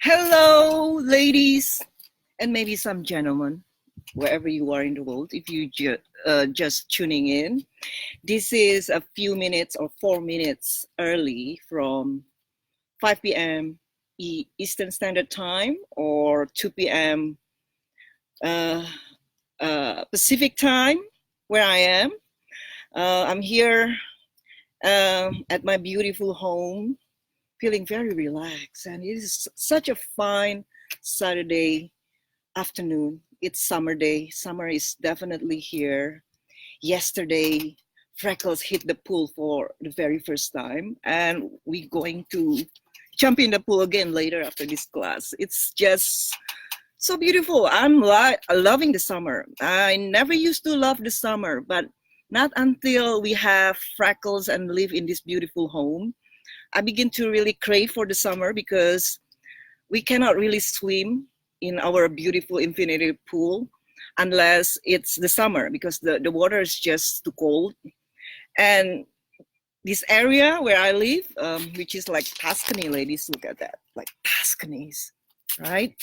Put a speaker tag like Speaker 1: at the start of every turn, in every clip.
Speaker 1: Hello, ladies, and maybe some gentlemen, wherever you are in the world. If you just tuning in, this is a few minutes or 4 minutes early from 5 p.m. Eastern Standard Time or 2 p.m. Uh, Pacific Time, where I am. I'm here at my beautiful home, feeling very relaxed, and it is such a fine Saturday afternoon. It's summer day. Summer is definitely here. Yesterday, Freckles hit the pool for the very first time, and we're going to jump in the pool again later after this class. It's just so beautiful. I'm loving the summer. I never used to love the summer, but not until we have Freckles and live in this beautiful home. I begin to really crave for the summer because we cannot really swim in our beautiful infinity pool unless it's the summer because the water is just too cold. And this area where I live, which is like Tuscany, ladies, look at that, like Tuscany's, right?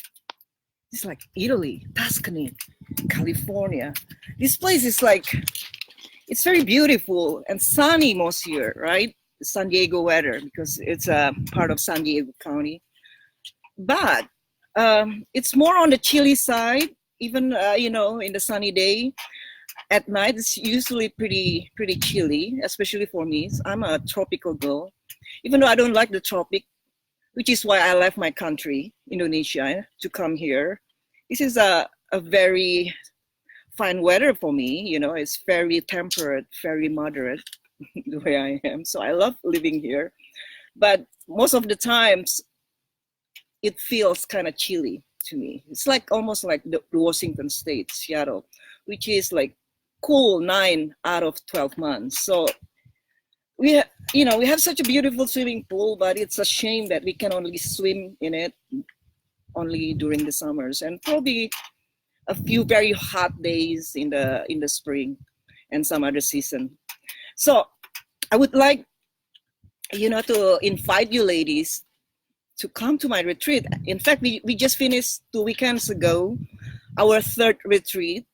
Speaker 1: It's like Italy, Tuscany, California. This place is like, it's very beautiful and sunny most here, right? San Diego weather because it's a part of San Diego County. But it's more on the chilly side, even in the sunny day. At night, it's usually pretty chilly, especially for me. I'm a tropical girl, even though I don't like the tropic, which is why I left my country, Indonesia, to come here. This is a very fine weather for me. It's very temperate, very moderate, the way I am. So I love living here. But most of the times, it feels kind of chilly to me. It's like almost like the Washington State, Seattle, which is like cool 9 out of 12 months. So we have such a beautiful swimming pool, but it's a shame that we can only swim in it only during the summers and probably a few very hot days in the spring and some other season. So I would like, to invite you ladies to come to my retreat. In fact, we just finished 2 weekends ago, our third retreat,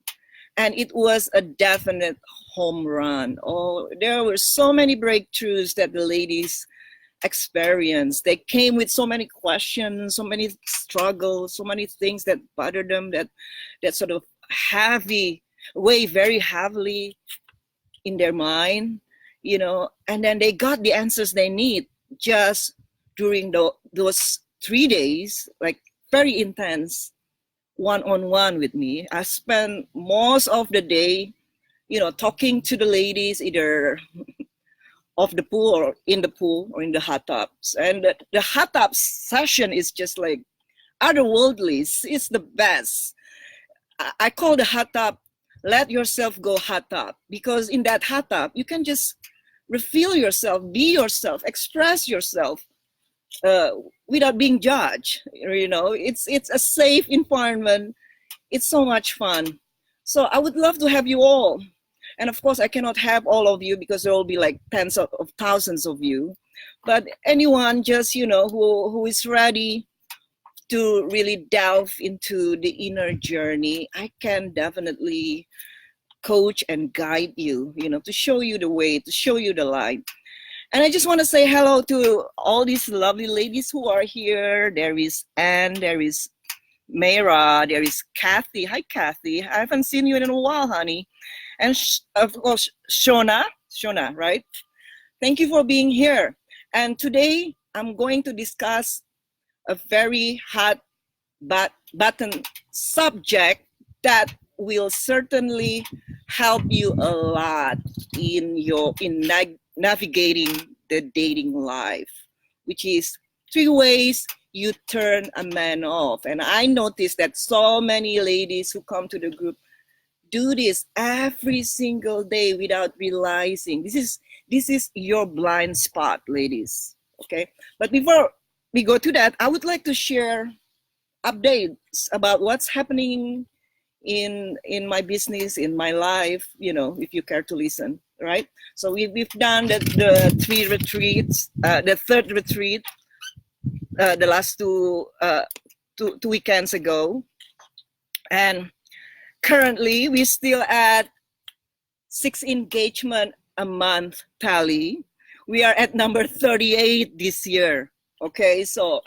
Speaker 1: and it was a definite home run. Oh, there were so many breakthroughs that the ladies experienced. They came with so many questions, so many struggles, so many things that bothered them, that sort of weigh very heavily in their mind, and then they got the answers they need just during those 3 days, like very intense one-on-one with me. I spent most of the day, talking to the ladies, either off the pool or in the pool or in the hot tubs. And the hot tub session is just like otherworldly. It's the best. I call the hot tub, let yourself go hot tub, because in that hot tub, you can just reveal yourself, be yourself, express yourself without being judged. It's a safe environment. It's so much fun. So I would love to have you all. And of course, I cannot have all of you because there will be like tens of thousands of you. But anyone just, who is ready to really delve into the inner journey, I can definitely coach and guide you, to show you the way, to show you the light. And I just want to say hello to all these lovely ladies who are here. There is Anne, there is Mayra, there is Kathy. Hi, Kathy. I haven't seen you in a while, honey. And of course, Shona, right? Thank you for being here. And today, I'm going to discuss a very hot button subject that will certainly help you a lot in navigating the dating life, which is 3 ways you turn a man off. And I noticed that so many ladies who come to the group do this every single day without realizing. This is your blind spot, ladies. Okay, but before we go to that, I would like to share updates about what's happening in my business, in my life, if you care to listen, right? So we've done the 3 retreats, the third retreat the last two weekends ago. And currently, we're still at 6 engagement a month tally. We are at number 38 this year. Okay, so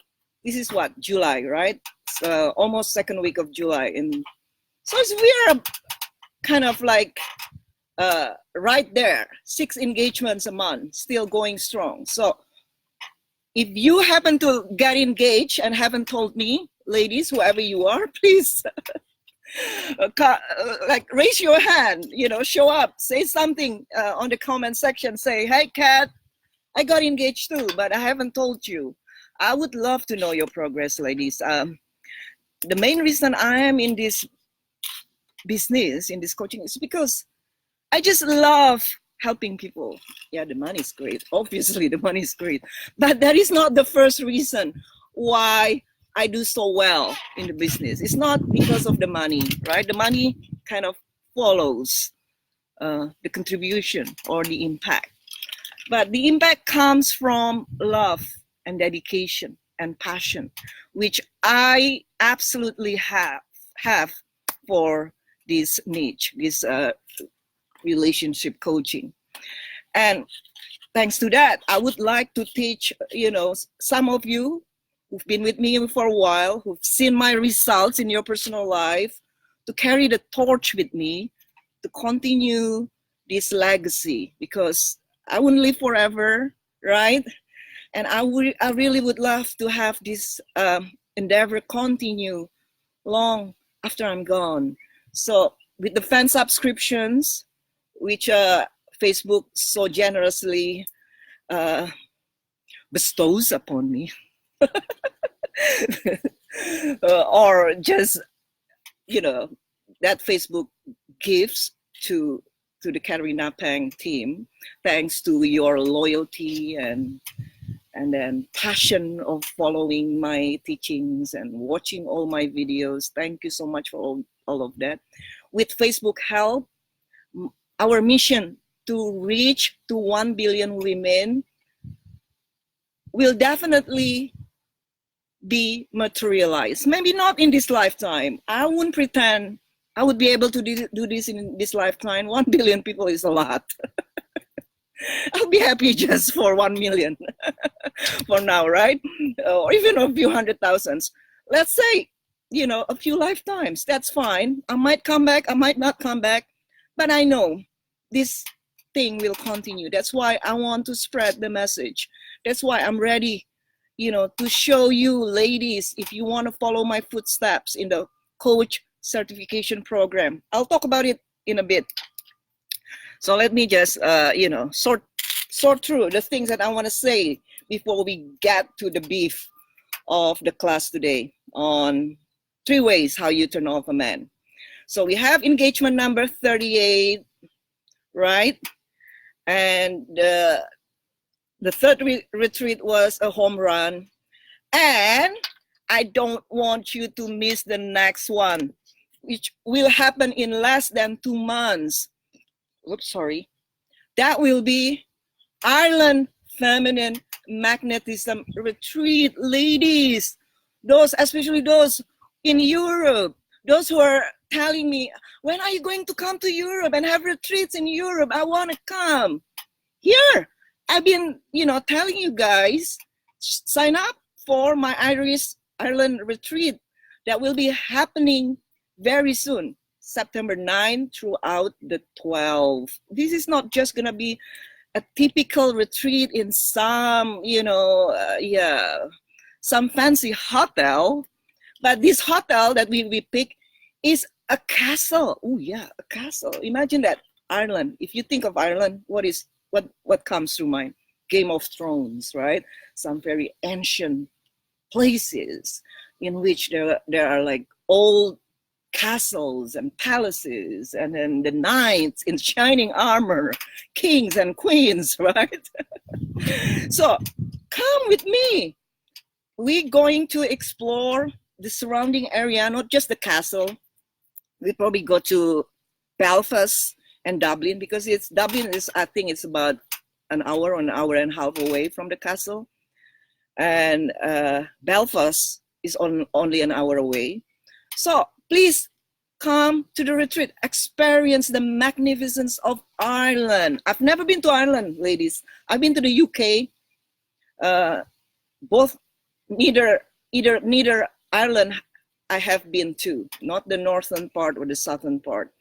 Speaker 1: this is what, July, right? So almost second week of July. And so we are kind of like right there, 6 engagements a month, still going strong. So if you happen to get engaged and haven't told me, ladies, whoever you are, please like raise your hand, show up, say something on the comment section. Say, hey, Kat, I got engaged too, but I haven't told you. I would love to know your progress, ladies. The main reason I am in this business, in this coaching, is because I just love helping people. Yeah, the money is great. Obviously, the money is great. But that is not the first reason why I do so well in the business. It's not because of the money, right? The money kind of follows the contribution or the impact. But the impact comes from love and dedication and passion, which I absolutely have for this niche, this relationship coaching. And thanks to that, I would like to teach, some of you who've been with me for a while, who've seen my results in your personal life, to carry the torch with me, to continue this legacy, because I wouldn't live forever, right? And I really would love to have this endeavor continue long after I'm gone. So with the fan subscriptions, which Facebook so generously bestows upon me, or just, that Facebook gives to the Karina Pang team, thanks to your loyalty and then passion of following my teachings and watching all my videos. Thank you so much for all of that. With Facebook help, our mission to reach to 1 billion women will definitely be materialized. Maybe not in this lifetime. I wouldn't pretend I would be able to do this in this lifetime. 1 billion people is a lot. I'll be happy just for 1 million for now, right? Or even a few hundred thousands. Let's say, a few lifetimes. That's fine. I might come back. I might not come back. But I know this thing will continue. That's why I want to spread the message. That's why I'm ready, to show you, ladies, if you want to follow my footsteps in the coach certification program. I'll talk about it in a bit. So let me just, sort through the things that I want to say before we get to the beef of the class today on 3 ways how you turn off a man. So we have engagement number 38, right? And the third retreat was a home run. And I don't want you to miss the next one, which will happen in less than 2 months. Oops, sorry. That will be Ireland Feminine Magnetism Retreat. Ladies, especially those in Europe, those who are telling me, when are you going to come to Europe and have retreats in Europe? I want to come. Here, I've been, telling you guys, sign up for my Ireland retreat that will be happening very soon, September 9 throughout the 12th. This is not just going to be a typical retreat in some, some fancy hotel, but this hotel that we pick is a castle. Oh yeah, a castle. Imagine that. Ireland. If you think of Ireland, what comes through mind? Game of Thrones, right? Some very ancient places in which there are like old castles and palaces, and then the knights in shining armor, kings and queens, right? So come with me. We're going to explore the surrounding area, not just the castle. We probably go to Belfast and Dublin, because Dublin is, I think it's about an hour or an hour and a half away from the castle. and Belfast is only an hour away. So please come to the retreat, experience the magnificence of Ireland. I've never been to Ireland, ladies. I've been to the UK. Both neither Ireland I have been to, not the northern part or the southern part.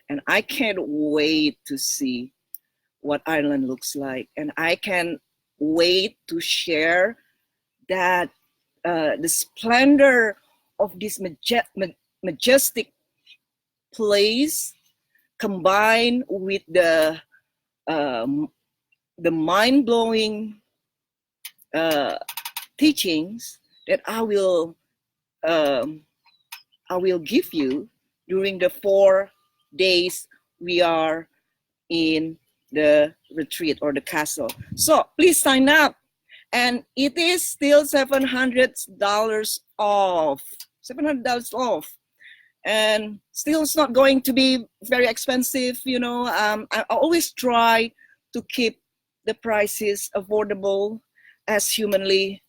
Speaker 1: And I can't wait to see what Ireland looks like. And I can wait to share that the splendor of this majestic place combined with the mind-blowing teachings that I will give you during the 4 days we are in the retreat or the castle. So please sign up, and it is still $700 off. $700 off, and still it's not going to be very expensive. You know, I always try to keep the prices affordable as humanly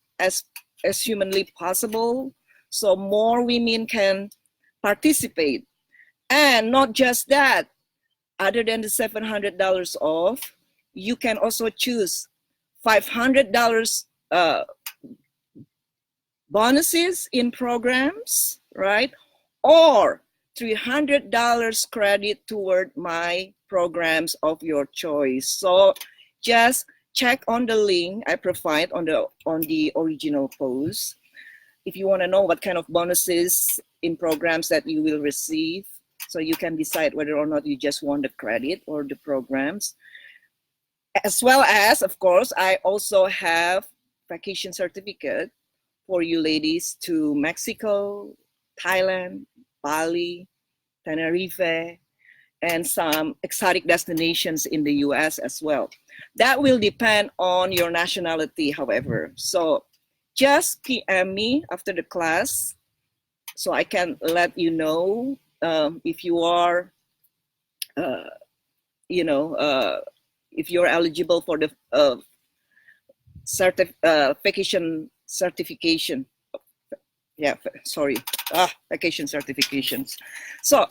Speaker 1: possible, so more women can participate. And not just that, other than the $700 off, you can also choose $500 bonuses in programs, right? Or $300 credit toward my programs of your choice. So just check on the link I provide on the original post if you want to know what kind of bonuses in programs that you will receive, so you can decide whether or not you just want the credit or the programs. As well as, of course, I also have vacation certificate for you ladies to Mexico, Thailand, Bali, Tenerife, and some exotic destinations in the US as well. That will depend on your nationality, however. So just PM me after the class so I can let you know if you are, if you're eligible for the vacation certification. Yeah, sorry, vacation certifications. So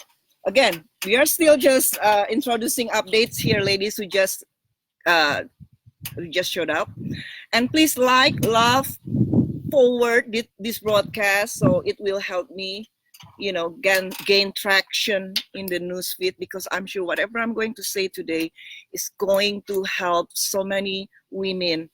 Speaker 1: again, we are still just introducing updates here, ladies who just showed up. And please like, love, forward this broadcast so it will help me, gain traction in the newsfeed, because I'm sure whatever I'm going to say today is going to help so many women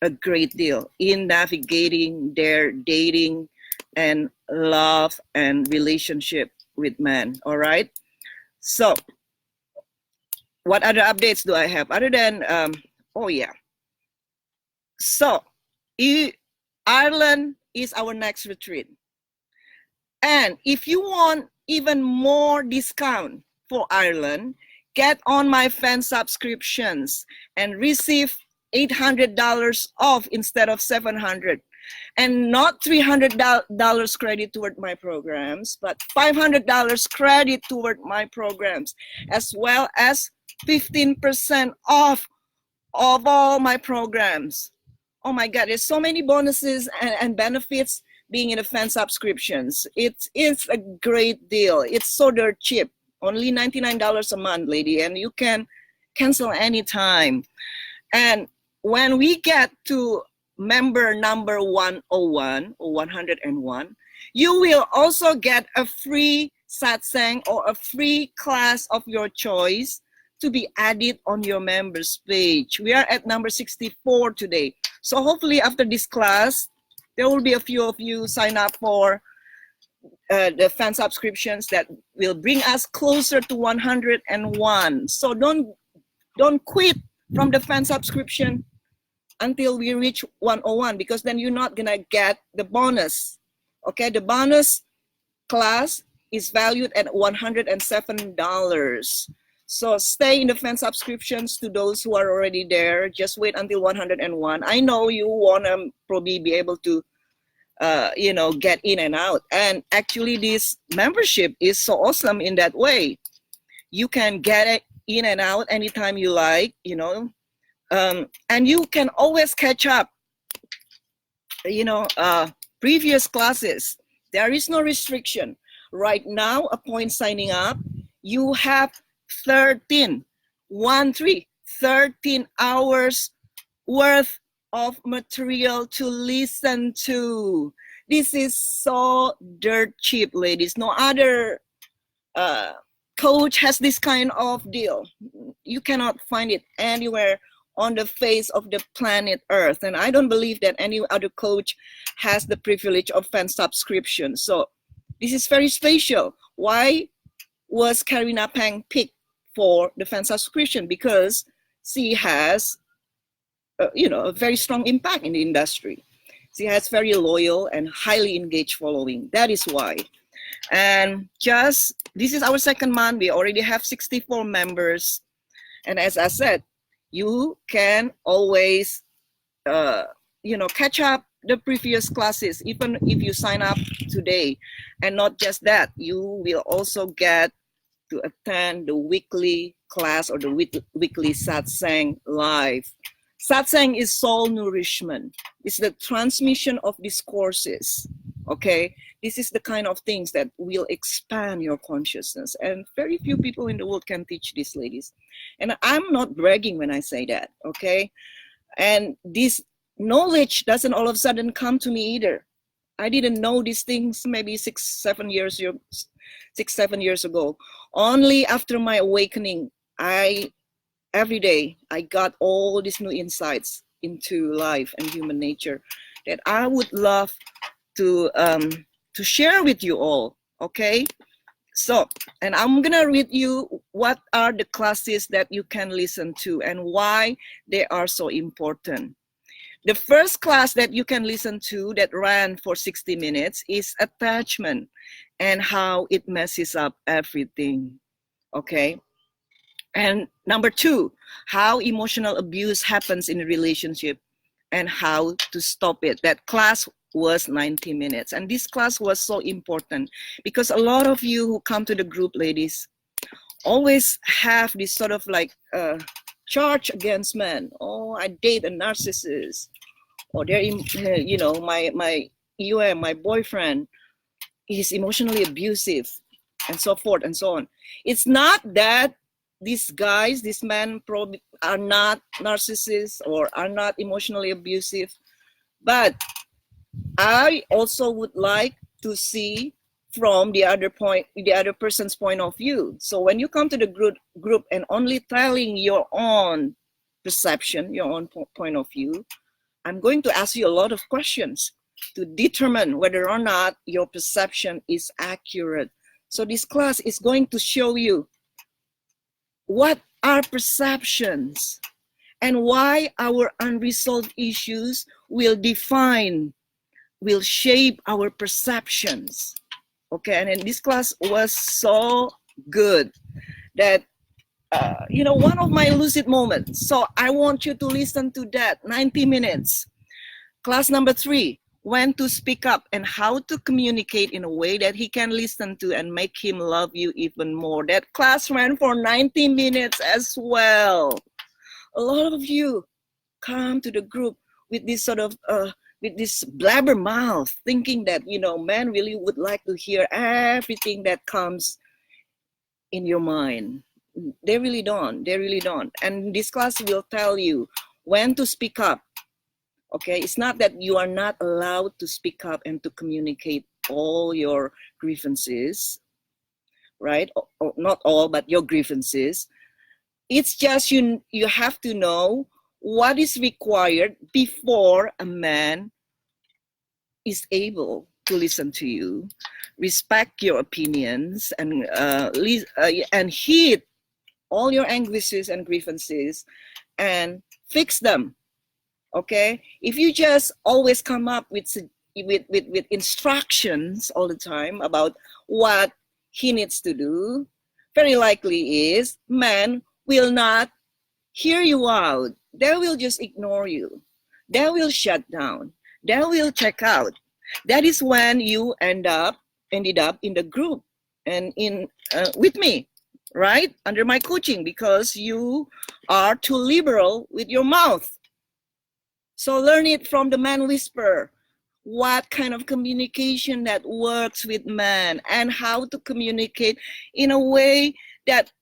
Speaker 1: a great deal in navigating their dating and love and relationship with men. All right. So what other updates do I have other than, so Ireland is our next retreat. And if you want even more discount for Ireland, get on my fan subscriptions and receive $800 off instead of $700. And not $300 credit toward my programs, but $500 credit toward my programs, as well as 15% off of all my programs. Oh my God, there's so many bonuses and benefits being in the fan subscriptions. It's a great deal. It's so dirt cheap. Only $99 a month, lady, and you can cancel anytime. And when we get to member number 101 or 101, you will also get a free satsang or a free class of your choice to be added on your members page. We are at number 64 today. So hopefully after this class, there will be a few of you sign up for the fan subscriptions that will bring us closer to 101. So don't quit from the fan subscription until we reach 101, because then you're not gonna get the bonus. Okay, the bonus class is valued at $107. So stay in the fan subscriptions. To those who are already there, just wait until 101. I know you wanna probably be able to get in and out. And actually this membership is so awesome in that way. You can get it in and out anytime you like, and you can always catch up previous classes. There is no restriction. Right now, upon signing up, you have 13, 13 hours worth of material to listen to. This is so dirt cheap, ladies. No other coach has this kind of deal. You cannot find it anywhere on the face of the planet Earth. And I don't believe that any other coach has the privilege of fan subscription. So this is very special. Why was Karina Pang picked for the fan subscription? Because she has a very strong impact in the industry. She has very loyal and highly engaged following. That is why. And this is our second month. We already have 64 members. And as I said, you can always, catch up the previous classes, even if you sign up today. And not just that, you will also get to attend the weekly class or the weekly satsang live. Satsang is soul nourishment. It's the transmission of discourses, okay? This is the kind of things that will expand your consciousness. And very few people in the world can teach this, ladies. And I'm not bragging when I say that, okay? And this knowledge doesn't all of a sudden come to me either. I didn't know these things maybe 6-7 years ago. Only after my awakening, every day I got all these new insights into life and human nature that I would love to share with you all, okay? So, and I'm gonna read you what are the classes that you can listen to and why they are so important. The first class that you can listen to that ran for 60 minutes is attachment and how it messes up everything, okay? And number 2, how emotional abuse happens in a relationship and how to stop it. That class was 90 minutes. And this class was so important because a lot of you who come to the group, ladies, always have this sort of like charge against men. Oh, I date a narcissist. Or they're, my boyfriend is emotionally abusive, and so forth and so on. It's not that these men probably are not narcissists or are not emotionally abusive, but I also would like to see from the other person's point of view. So when you come to the group and only telling your own perception, your own point of view, I'm going to ask you a lot of questions to determine whether or not your perception is accurate. So this class is going to show you what are perceptions and why our unresolved issues will shape our perceptions. Okay, and this class was so good that, one of my lucid moments. So I want you to listen to that, 90 minutes. Class number 3, when to speak up and how to communicate in a way that he can listen to and make him love you even more. That class ran for 90 minutes as well. A lot of you come to the group with this sort of, with this blabber mouth, thinking that, men really would like to hear everything that comes in your mind. They really don't. And this class will tell you when to speak up. Okay, it's not that you are not allowed to speak up and to communicate all your grievances, right? Or not all, but your grievances. It's just you have to know what is required before a man is able to listen to you, respect your opinions, and heed all your anguishes and grievances and fix them. Okay, if you just always come up with instructions all the time about what he needs to do, very likely is men will not hear you out. They will just ignore you. They will shut down. They will check out. That is when you ended up in the group and with me, right, under my coaching, because you are too liberal with your mouth. So learn it from the man whisperer. what kind of communication that works with man, and how to communicate in a way that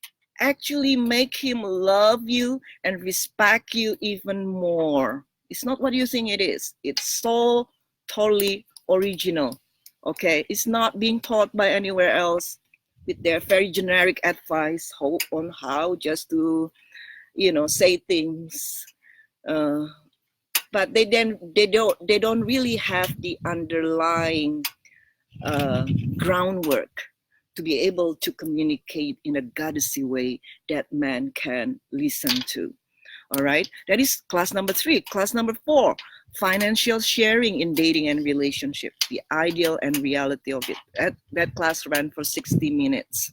Speaker 1: actually make him love you and respect you even more. It's not what you think it is. It's so totally original. Okay, it's not being taught by anywhere else with their very generic advice on how just to, say things. But they don't really have the underlying groundwork to be able to communicate in a goddessy way that man can listen to. All right, that is class number 3. Class number 4, financial sharing in dating and relationship, the ideal and reality of it. That class ran for 60 minutes.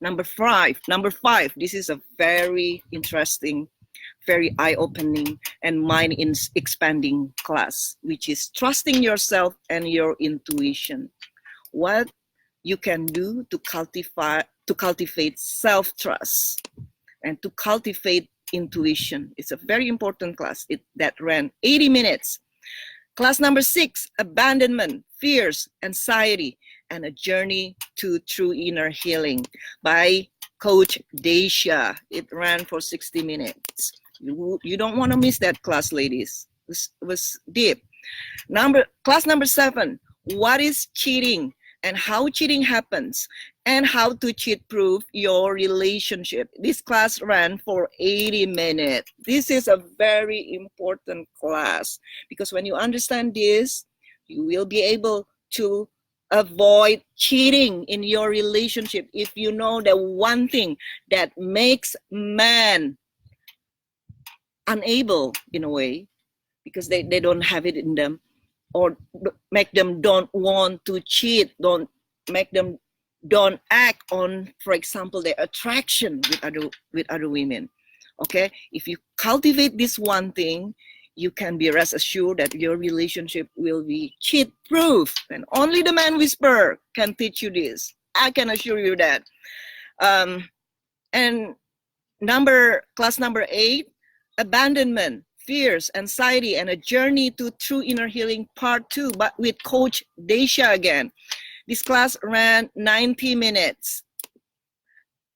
Speaker 1: Number five, this is a very interesting, very eye-opening and mind-expanding class, which is trusting yourself and your intuition. What you can do to cultivate self-trust and to cultivate intuition. It's a very important class. That ran 80 minutes. Class number 6, abandonment, fears, anxiety, and a journey to true inner healing by Coach Dacia. It ran for 60 minutes. You don't want to miss that class, ladies. It was deep. Class number 7, what is cheating and how cheating happens and how to cheat-proof your relationship. This class ran for 80 minutes. This is a very important class because when you understand this, you will be able to avoid cheating in your relationship if you know the one thing that makes man unable in a way because they don't have it in them, or make them don't want to cheat, don't make them don't act on, for example, their attraction with other women. Okay, if you cultivate this one thing, you can be rest assured that your relationship will be cheat proof, and only the man whisperer can teach you this. I can assure you that. And class number 8, abandonment, fears, anxiety, and a journey to true inner healing part 2, but with Coach Dacia again. This class ran 90 minutes.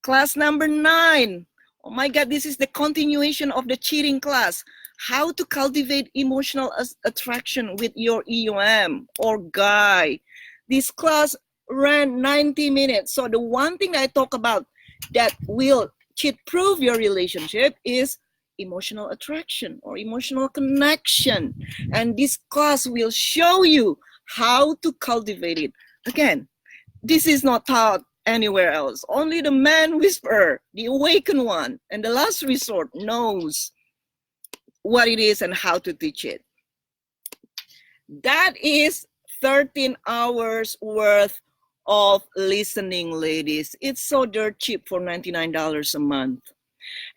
Speaker 1: Class number 9. Oh my God, this is the continuation of the cheating class. How to cultivate emotional attraction with your EUM or guy. This class ran 90 minutes. So the one thing that I talk about that will cheat-proof your relationship is emotional attraction or emotional connection. And this class will show you how to cultivate it. Again, this is not taught anywhere else. Only the man whisperer, the awakened one, and the last resort knows what it is and how to teach it. That is 13 hours worth of listening, ladies. It's so dirt cheap for $99 a month.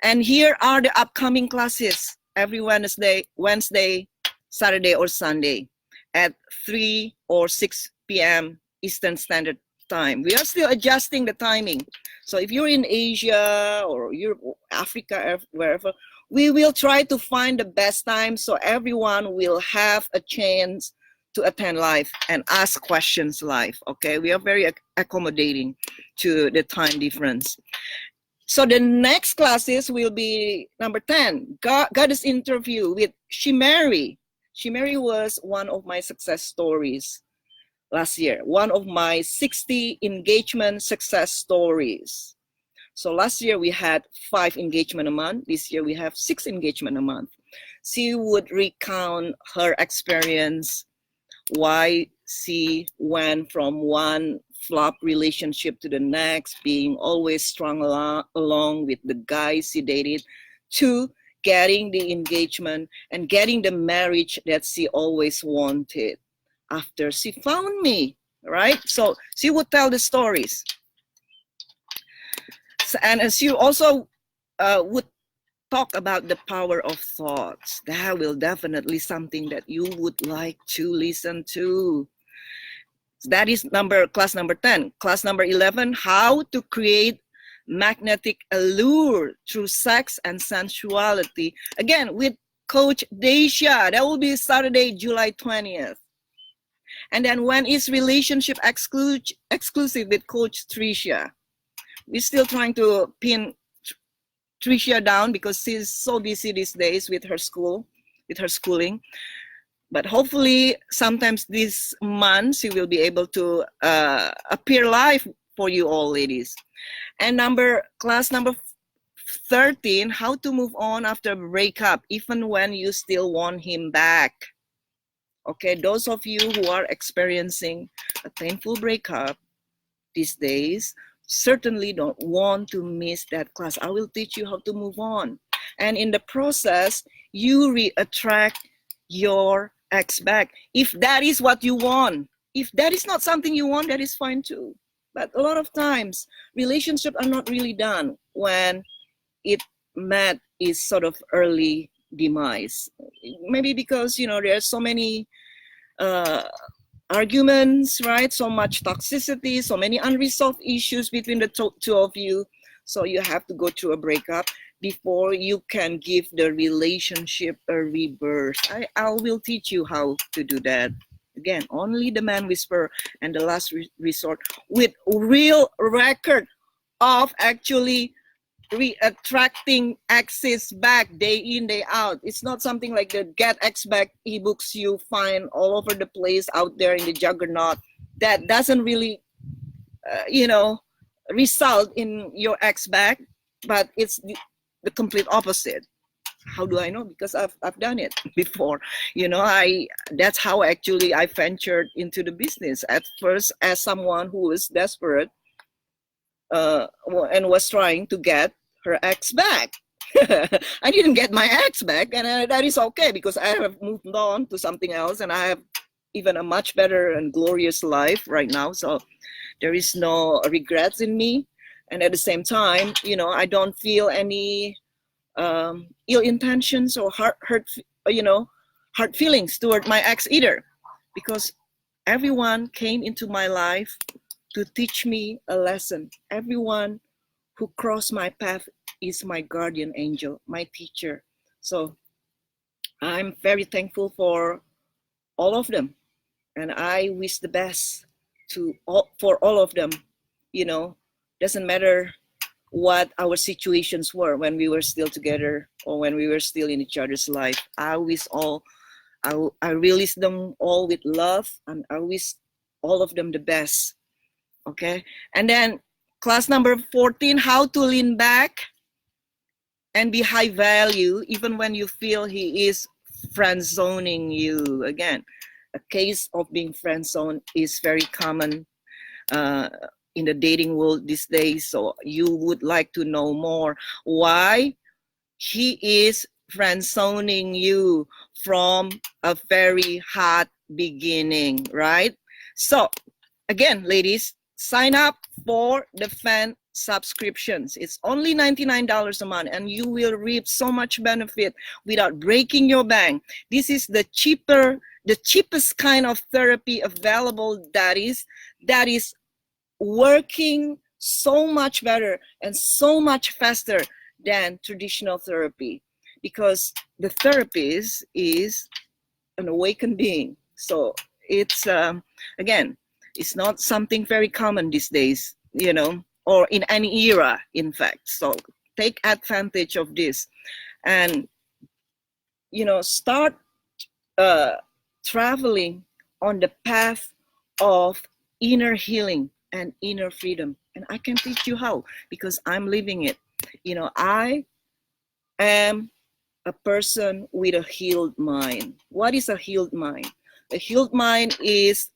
Speaker 1: And here are the upcoming classes every Wednesday, Saturday, or Sunday at 3 or 6 p.m. Eastern Standard Time. We are still adjusting the timing. So if you're in Asia or Europe, or Africa, wherever, we will try to find the best time so everyone will have a chance to attend live and ask questions live. Okay, we are very accommodating to the time difference. So the next classes will be number 10, Goddess Interview with Shimeri. Shimeri was one of my success stories last year, one of my 60 engagement success stories. So last year we had 5 engagement a month. This year we have 6 engagement a month. She would recount her experience, why she went from one flop relationship to the next, being always strung along with the guys she dated, to getting the engagement and getting the marriage that she always wanted after she found me, right? So she would tell the stories. And she also would talk about the power of thoughts. That will definitely something that you would like to listen to. That is class number 10. Class number 11, how to create magnetic allure through sex and sensuality. Again, with Coach Dacia. That will be Saturday, July 20th. And then when is relationship exclusive with Coach Tricia? We're still trying to pin Tricia down because she's so busy these days with her school, with her schooling. But hopefully, sometimes this month, she will be able to appear live for you all, ladies. And class number 13, how to move on after a breakup, even when you still want him back. Okay, those of you who are experiencing a painful breakup these days, certainly don't want to miss that class. I will teach you how to move on. And in the process, you re-attract your ex back. If that is what you want. If that is not something you want, that is fine too. But a lot of times, relationships are not really done when it met is sort of early demise. Maybe because, you know, there are so many arguments, right? So much toxicity, so many unresolved issues between the two of you. So you have to go through a breakup before you can give the relationship a rebirth. I will teach you how to do that. Again, only the man whisper and the last resort with real record of actually re-attracting exes back day in, day out. It's not something like the Get X Back ebooks you find all over the place out there in the juggernaut that doesn't really, result in your ex back, but it's the complete opposite. How do I know? Because I've done it before. That's how actually I ventured into the business. At first, as someone who was desperate and was trying to get her ex back. I didn't get my ex back, and that is okay because I have moved on to something else, and I have even a much better and glorious life right now. So there is no regrets in me, and at the same time, I don't feel any ill intentions or hurt feelings toward my ex either, because everyone came into my life to teach me a lesson. Everyone who crossed my path is my guardian angel, my teacher. So I'm very thankful for all of them, and I wish the best for all of them. Doesn't matter what our situations were when we were still together or when we were still in each other's life. I release them all with love, and I wish all of them the best. Okay, and then class number 14, how to lean back and be high value even when you feel he is friend zoning you. Again, a case of being friend zoned is very common in the dating world these days. So you would like to know more why he is friend zoning you from a very hot beginning, right? So again, ladies, sign up for the fan subscriptions. It's only $99 a month, and you will reap so much benefit without breaking your bank. This is the cheapest kind of therapy available that is working so much better and so much faster than traditional therapy, because the therapist is an awakened being. So it's again, it's not something very common these days, or in any era, in fact. So take advantage of this and, start traveling on the path of inner healing and inner freedom. And I can teach you how, because I'm living it. I am a person with a healed mind. What is a healed mind? A healed mind is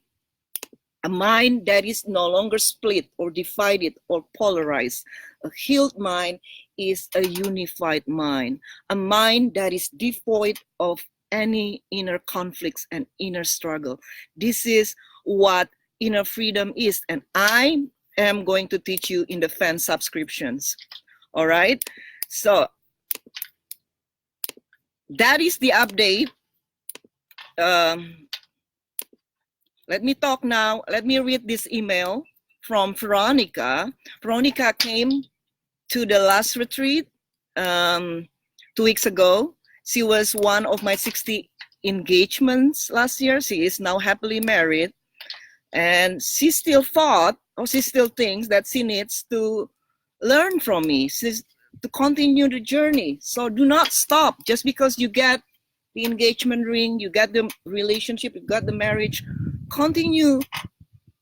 Speaker 1: a mind that is no longer split or divided or polarized. A healed mind is a unified mind, a mind that is devoid of any inner conflicts and inner struggle. This is what inner freedom is, and I am going to teach you in the fan subscriptions. All right, so that is the update. Let me talk now. Let me read this email from Veronica. Veronica came to the last retreat 2 weeks ago, She was one of my 60 engagements last year. She is now happily married. And she still thought, or she still thinks that she needs to learn from me, to continue the journey. So do not stop just because you get the engagement ring, you got the relationship, you got the marriage. Continue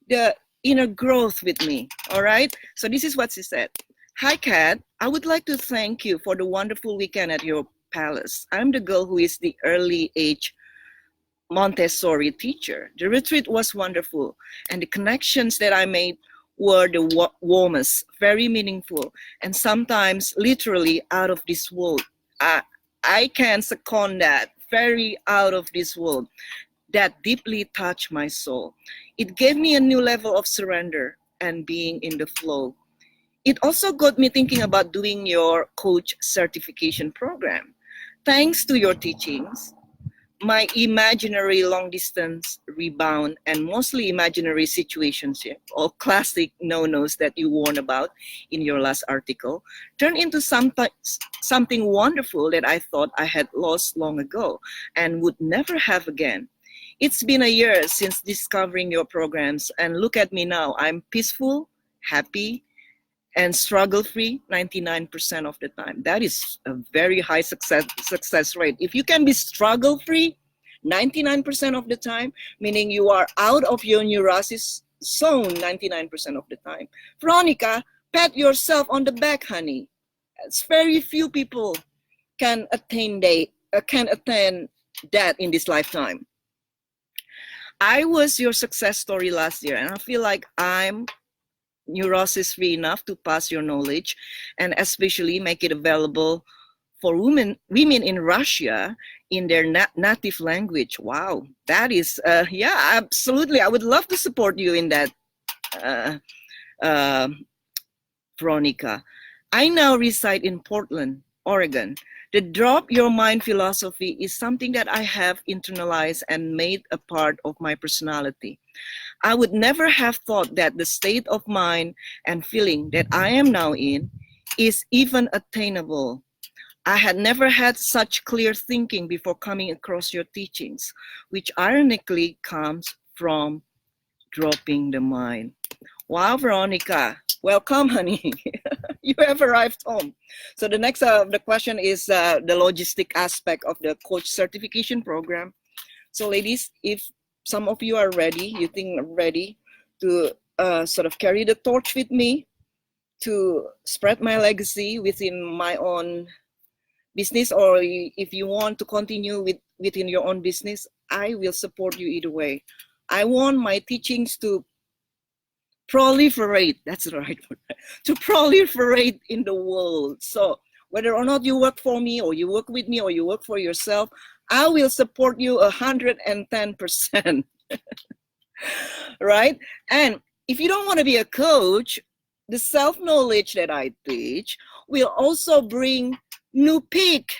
Speaker 1: the inner growth with me, all right? So this is what she said. Hi, Kat. I would like to thank you for the wonderful weekend at your palace. I'm the girl who is the early age Montessori teacher. The retreat was wonderful, and the connections that I made were the warmest, very meaningful, and sometimes literally out of this world. I can second that, very out of this world. That deeply touched my soul. It gave me a new level of surrender and being in the flow. It also got me thinking about doing your coach certification program. Thanks to your teachings, my imaginary long distance rebound and mostly imaginary situationship, or classic no-nos that you warned about in your last article, turned into something wonderful that I thought I had lost long ago and would never have again. It's been a year since discovering your programs, and look at me now. I'm peaceful, happy, and struggle-free 99% of the time. That is a very high success rate. If you can be struggle-free 99% of the time, meaning you are out of your neurosis zone 99% of the time. Veronica, pat yourself on the back, honey. It's very few people can attain that in this lifetime. I was your success story last year, and I feel like I'm neurosis free enough to pass your knowledge and especially make it available for women in Russia in their native language. Wow, that is, yeah, absolutely. I would love to support you in that, Veronica. I now reside in Portland, Oregon. The drop your mind philosophy is something that I have internalized and made a part of my personality. I would never have thought that the state of mind and feeling that I am now in is even attainable. I had never had such clear thinking before coming across your teachings, which ironically comes from dropping the mind. Wow, Veronica, welcome, honey. You have arrived home. So the next the question is the logistic aspect of the coach certification program. So ladies, if some of you are ready, you think ready to sort of carry the torch with me to spread my legacy within my own business, or if you want to continue within your own business, I will support you either way. I want my teachings to proliferate, that's the right word, to proliferate in the world. So whether or not you work for me or you work with me or you work for yourself, I will support you 110%, right? And if you don't want to be a coach, the self-knowledge that I teach will also bring new peak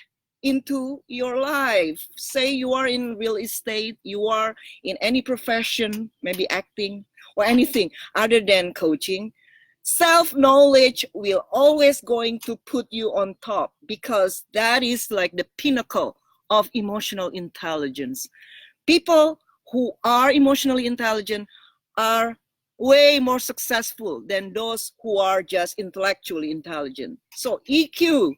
Speaker 1: into your life. Say you are in real estate, you are in any profession, maybe acting or anything other than coaching, self-knowledge will always going to put you on top, because that is like the pinnacle of emotional intelligence. People who are emotionally intelligent are way more successful than those who are just intellectually intelligent. So EQ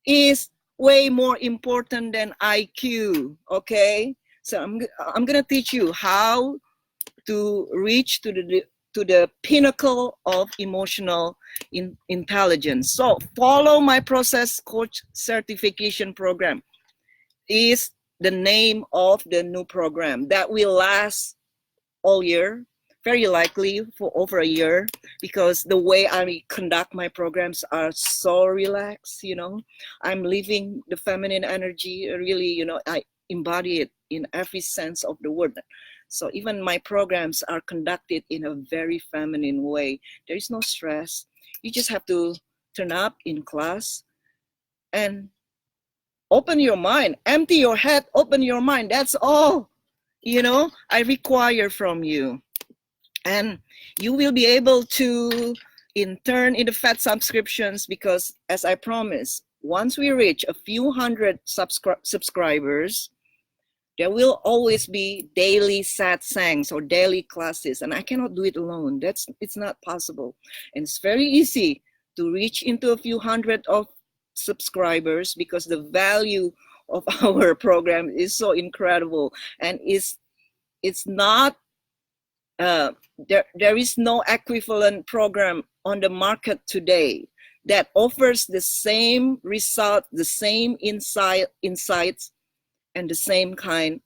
Speaker 1: is way more important than IQ, okay? So I'm gonna teach you how to reach to the pinnacle of emotional intelligence. So follow my process coach certification program is the name of the new program that will last all year, very likely for over a year, because the way I conduct my programs are so relaxed, you know. I'm living the feminine energy, really, you know, I embody it in every sense of the word. So even my programs are conducted in a very feminine way. There is no stress. You just have to turn up in class and open your mind, empty your head, open your mind. That's all, you know, I require from you. And you will be able to in turn in the fat subscriptions, because as I promised, once we reach a few hundred subscribers, there will always be daily satsangs or daily classes, and I cannot do it alone. It's not possible. And it's very easy to reach into a few hundred of subscribers because the value of our program is so incredible, and it's not there is no equivalent program on the market today that offers the same result, the same insights, and the same kind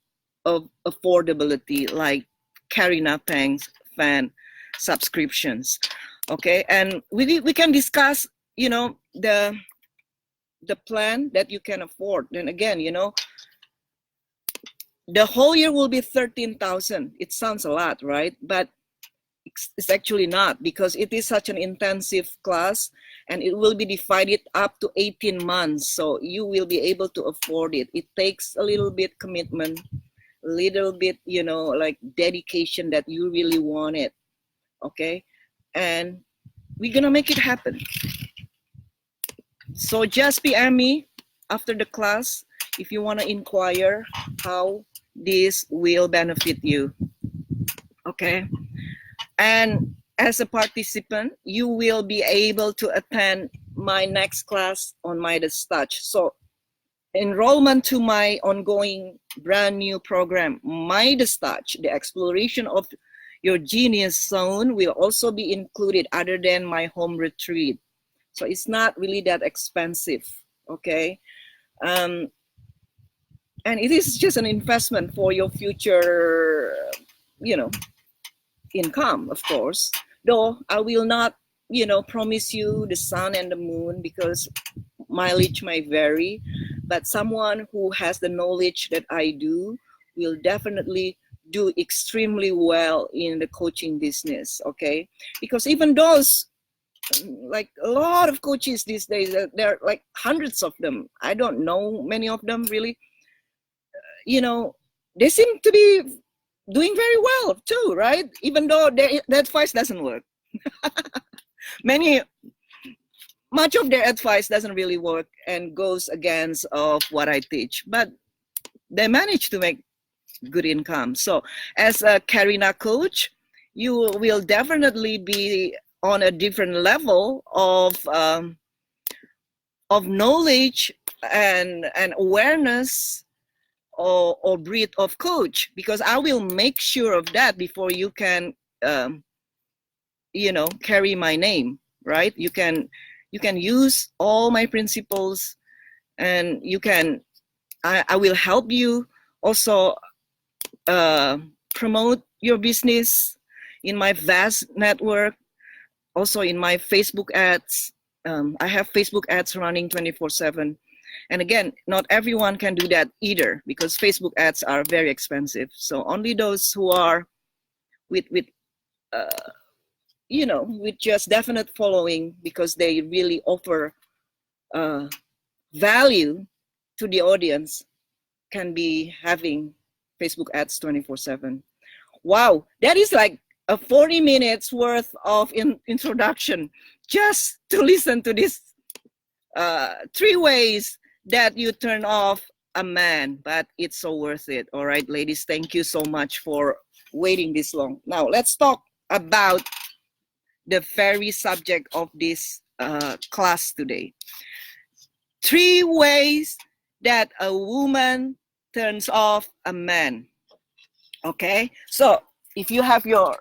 Speaker 1: of affordability like Karina Pang's fan subscriptions. Okay, and we can discuss, you know, the plan that you can afford. And again, you know, the whole year will be 13,000. It sounds a lot, right? But it's actually not, because it is such an intensive class, and it will be divided up to 18 months. So you will be able to afford it. It takes a little bit commitment, a little bit, you know, like dedication that you really want it. Okay. And we're going to make it happen. So just PM me after the class if you want to inquire how this will benefit you. Okay. And as a participant, you will be able to attend my next class on Midas Touch. So enrollment to my ongoing brand new program, Midas Touch, the exploration of your genius zone, will also be included other than my home retreat. So it's not really that expensive, okay? And it is just an investment for your future, you know, income, of course. Though I will not, you know, promise you the sun and the moon, because mileage may vary. But someone who has the knowledge that I do will definitely do extremely well in the coaching business, okay? Because even those, like a lot of coaches these days, there are like hundreds of them. I don't know many of them really. You know, they seem to be doing very well too, right? Even though their advice doesn't work. Much of their advice doesn't really work and goes against of what I teach, but they manage to make good income. So as a Karina coach, you will definitely be on a different level of knowledge and awareness or breed of coach, because I will make sure of that before you can you know, carry my name, right? You can use all my principles, and you can I will help you also promote your business in my vast network, also in my Facebook ads. I have Facebook ads running 24/7. And again, not everyone can do that either, because Facebook ads are very expensive. So only those who are with you know, with just definite following, because they really offer value to the audience, can be having Facebook ads 24/7. Wow, that is like a 40 minutes worth of introduction just to listen to this 3 ways that you turn off a man, but it's so worth it. All right, ladies, thank you so much for waiting this long. Now let's talk about the very subject of this class today. 3 ways that a woman turns off a man. Okay, so if you have your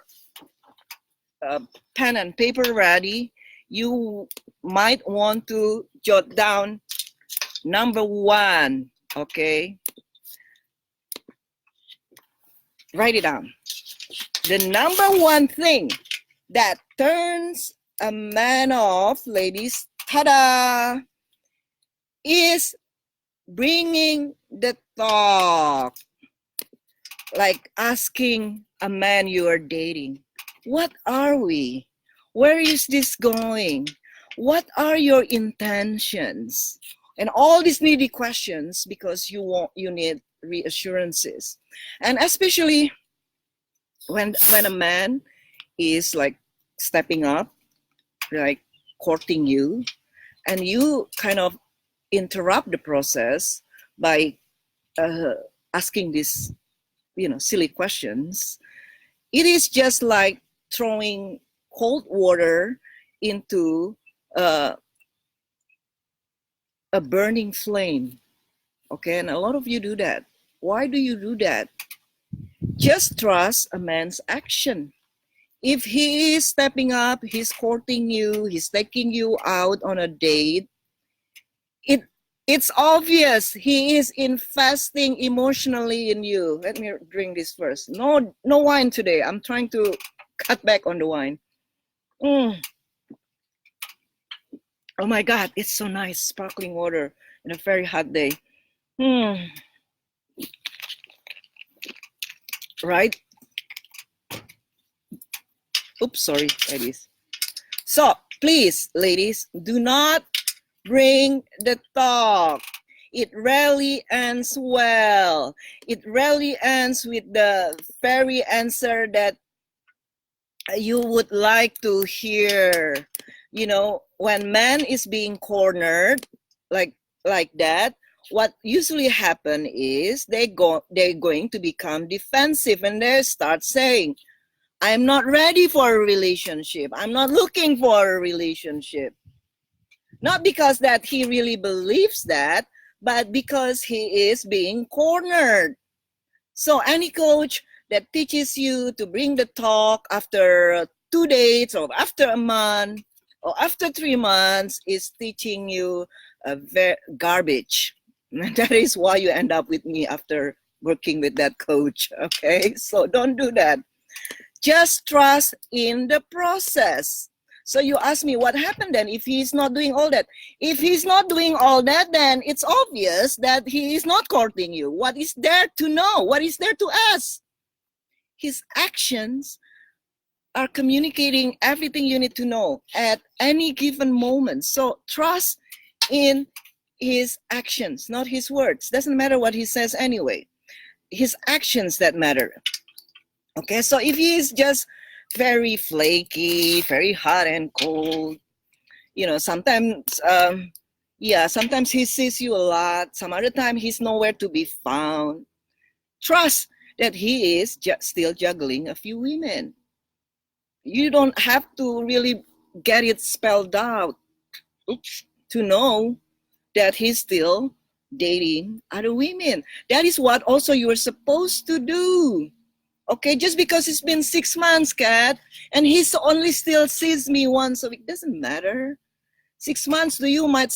Speaker 1: pen and paper ready, you might want to jot down number 1, okay? Write it down. The number 1 thing that turns a man off, ladies, ta-da, is bringing the talk. Like asking a man you are dating, what are we? Where is this going? What are your intentions? And all these needy questions, because you need reassurances. And especially when a man is like stepping up, like courting you, and you kind of interrupt the process by asking these, silly questions, it is just like throwing cold water into a burning flame. Okay, and a lot of you do that. Why do you do that? Just trust a man's action. If he is stepping up, he's courting you, he's taking you out on a date, it's obvious he is investing emotionally in you. Let me drink this first. No wine today. I'm trying to cut back on the wine. Oh my God, it's so nice, sparkling water in a very hot day. Right? Oops, sorry, ladies. So please, ladies, do not bring the talk. It rarely ends well. It rarely ends with the very answer that you would like to hear. When man is being cornered like that, what usually happen is they're going to become defensive, and they start saying, I'm not ready for a relationship. I'm not looking for a relationship. Not because that he really believes that, but because he is being cornered. So any coach that teaches you to bring the talk after 2 dates or after a month or after 3 months is teaching you garbage. That is why you end up with me after working with that coach. Okay, so don't do that. Just trust in the process. So you ask me what happened then if he's not doing all that. If he's not doing all that, then it's obvious that he is not courting you. What is there to know? What is there to ask? His actions are communicating everything you need to know at any given moment. So trust in his actions, not his words. Doesn't matter what he says anyway. His actions that matter. Okay, so if he is just very flaky, very hot and cold, sometimes, sometimes he sees you a lot. Some other time he's nowhere to be found. Trust that he is still juggling a few women. You don't have to really get it spelled out to know that he's still dating other women. That is what also you're supposed to do. Okay, just because it's been 6 months, Kat, and he's only still sees me once a week, doesn't matter. 6 months to you might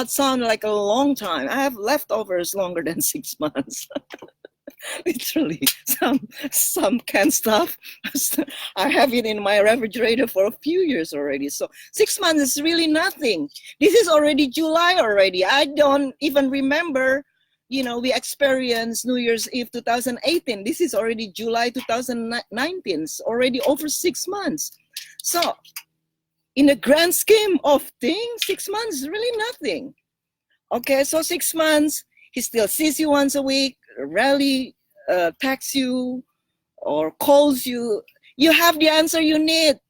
Speaker 1: sound like a long time. I have leftovers longer than 6 months. Literally, some canned stuff. I have it in my refrigerator for a few years already. So 6 months is really nothing. This is already July already. I don't even remember. We experienced New Year's Eve 2018. This is already July 2019. It's already over 6 months. So in the grand scheme of things, 6 months is really nothing. Okay, so 6 months, he still sees you once a week, rarely texts you or calls you. You have the answer you need.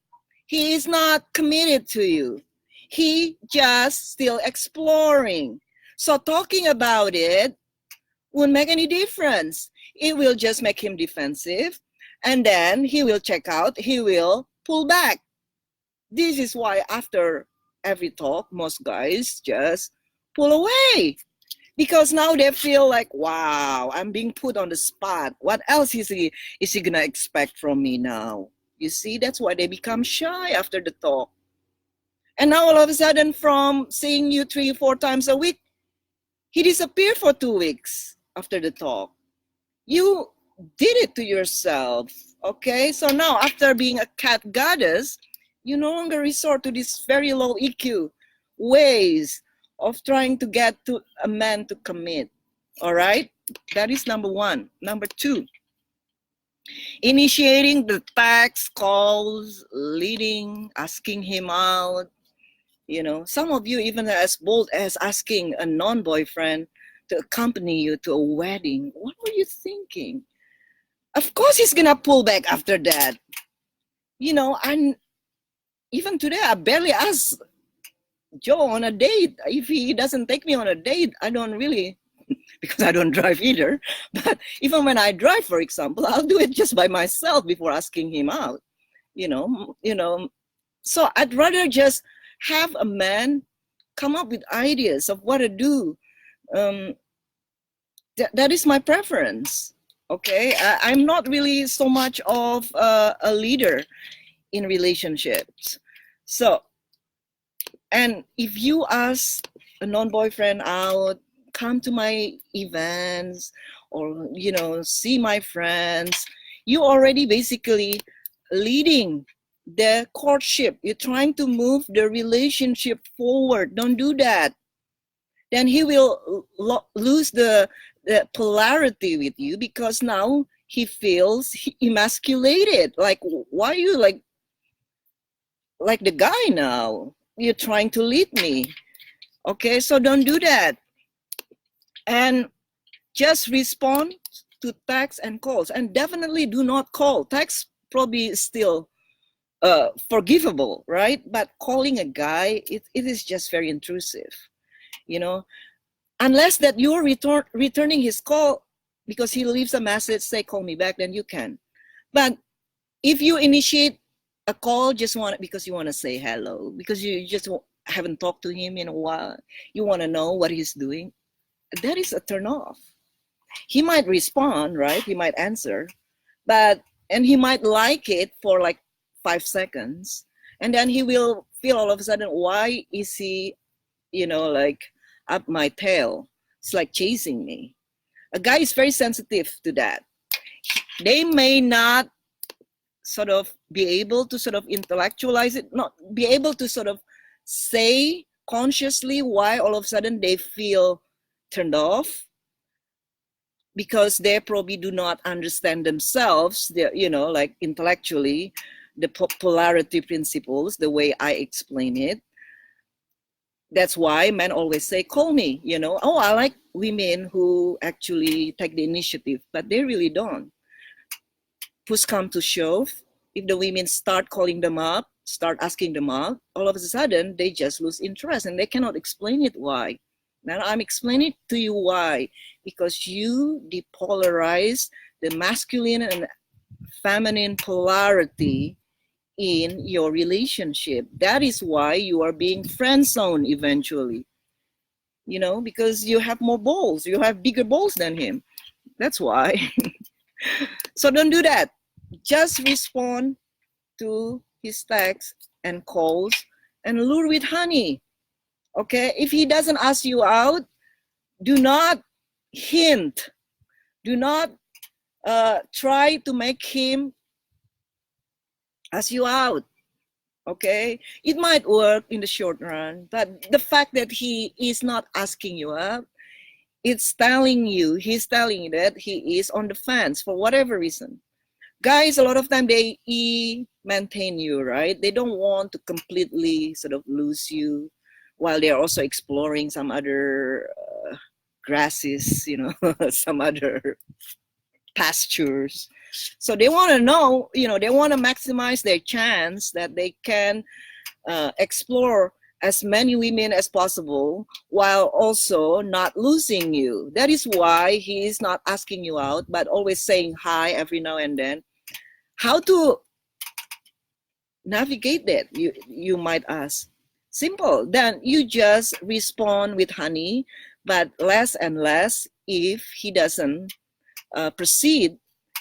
Speaker 1: He is not committed to you. He just still exploring. So talking about it won't make any difference. It will just make him defensive, and then he will check out, he will pull back. This is why after every talk, most guys just pull away. Because now they feel like, wow, I'm being put on the spot. What else is he gonna expect from me now? You see, that's why they become shy after the talk. And now all of a sudden, from seeing you 3-4 times a week, he disappeared for 2 weeks after the talk. You did it to yourself, okay? So now after being a cat goddess, you no longer resort to this very low EQ ways of trying to get to a man to commit, all right? That is number one. Number two, initiating the text, calls, leading, asking him out. Some of you even as bold as asking a non-boyfriend to accompany you to a wedding. What were you thinking? Of course he's gonna pull back after that. I'm even today I barely asked Joe on a date. If he doesn't take me on a date, I don't really, because I don't drive either. But even when I drive, for example, I'll do it just by myself before asking him out. So I'd rather just have a man come up with ideas of what to do. That is my preference. Okay, I'm not really so much of a leader in relationships. So, and if you ask a non-boyfriend out, come to my events, or see my friends, you already basically leading the courtship. You're trying to move the relationship forward. Don't do that. Then he will lose the polarity with you, because now he feels emasculated. Like, why are you like the guy now? You're trying to lead me. Okay, so don't do that. And just respond to texts and calls. And definitely do not call. Text probably is still forgivable, right? But calling a guy, it is just very intrusive, Unless that you're returning his call because he leaves a message, say, call me back, then you can. But if you initiate a call because you want to say hello, because you just haven't talked to him in a while, you want to know what he's doing, that is a turn off. He might respond, right? He might answer, and he might like it for like 5 seconds. And then he will feel all of a sudden, why is he, like up my tail? It's like chasing me. A guy is very sensitive to that. They may not sort of be able to sort of intellectualize it, not be able to sort of say consciously why all of a sudden they feel turned off, because they probably do not understand themselves, like intellectually, the polarity principles, the way I explain it. That's why men always say, call me, Oh, I like women who actually take the initiative, but they really don't. Push come to shove, if the women start calling them up, start asking them out, all of a sudden they just lose interest and they cannot explain it why. Now I'm explaining to you why. Because you depolarize the masculine and feminine polarity in your relationship. That is why you are being friend-zoned eventually. Because you have more balls. You have bigger balls than him. That's why. So don't do that. Just respond to his texts and calls and lure with honey. Okay? If he doesn't ask you out, do not hint. Do not try to make him ask you out. Okay? It might work in the short run, but the fact that he is not asking you out, he's telling you that he is on the fence for whatever reason. Guys, a lot of time they maintain you, right? They don't want to completely sort of lose you while they're also exploring some other grasses, some other pastures. So they want to know, they want to maximize their chance that they can explore as many women as possible while also not losing you. That is why he is not asking you out, but always saying hi every now and then. How to navigate that, you might ask. Simple. Then you just respond with honey, but less and less if he doesn't proceed,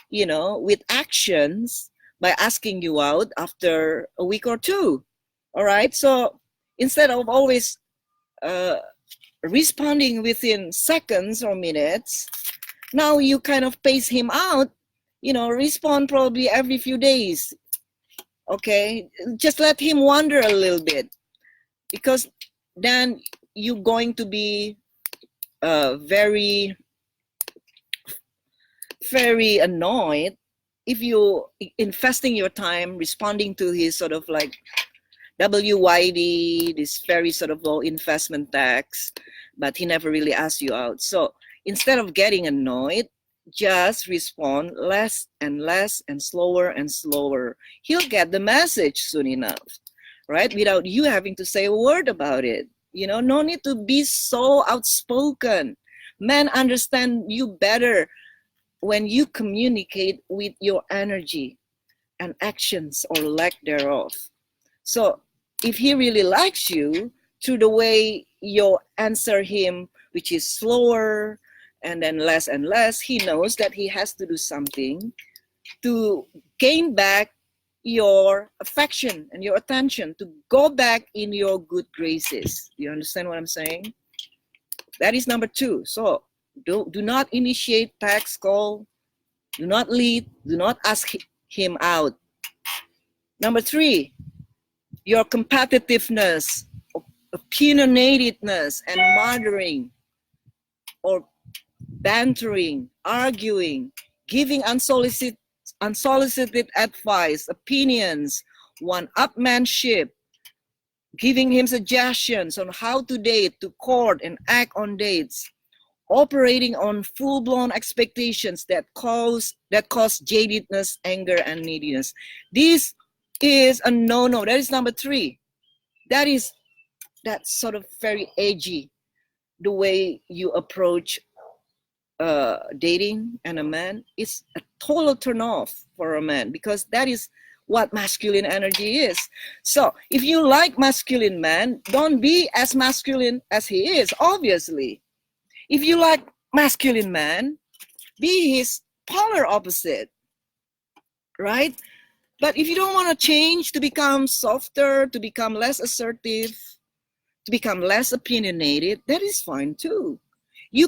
Speaker 1: with actions by asking you out after a week or two. All right. So instead of always responding within seconds or minutes, now you kind of pace him out, respond probably every few days. Okay. Just let him wander a little bit, because then you're going to be very, very annoyed if you investing your time responding to his sort of like WYD, this very sort of low investment tax, but he never really asks you out. So instead of getting annoyed, just respond less and less and slower and slower. He'll get the message soon enough. right? Without you having to say a word about it. You know, no need to be so outspoken. Men understand you better when you communicate with your energy and actions or lack thereof. So if he really likes you, through the way you answer him, which is slower and then less and less, he knows that he has to do something to gain back your affection and your attention, to go back in your good graces. You understand what I'm saying? That is number two. So do not initiate text call, do not lead, do not ask him out. Number three, your competitiveness, opinionatedness, and murdering or bantering, arguing, giving unsolicited advice, opinions, one-upmanship, giving him suggestions on how to date, to court, and act on dates, operating on full-blown expectations that cause jadedness, anger, and neediness. This is a no-no. That is number three. That's sort of very edgy, the way you approach dating and a man. Is a total turn off for a man, because that is what masculine energy is. So if you like masculine man, don't be as masculine as he is, obviously. If you like masculine man, be his polar opposite, right? But if you don't want to change to become softer, to become less assertive, to become less opinionated, that is fine too. You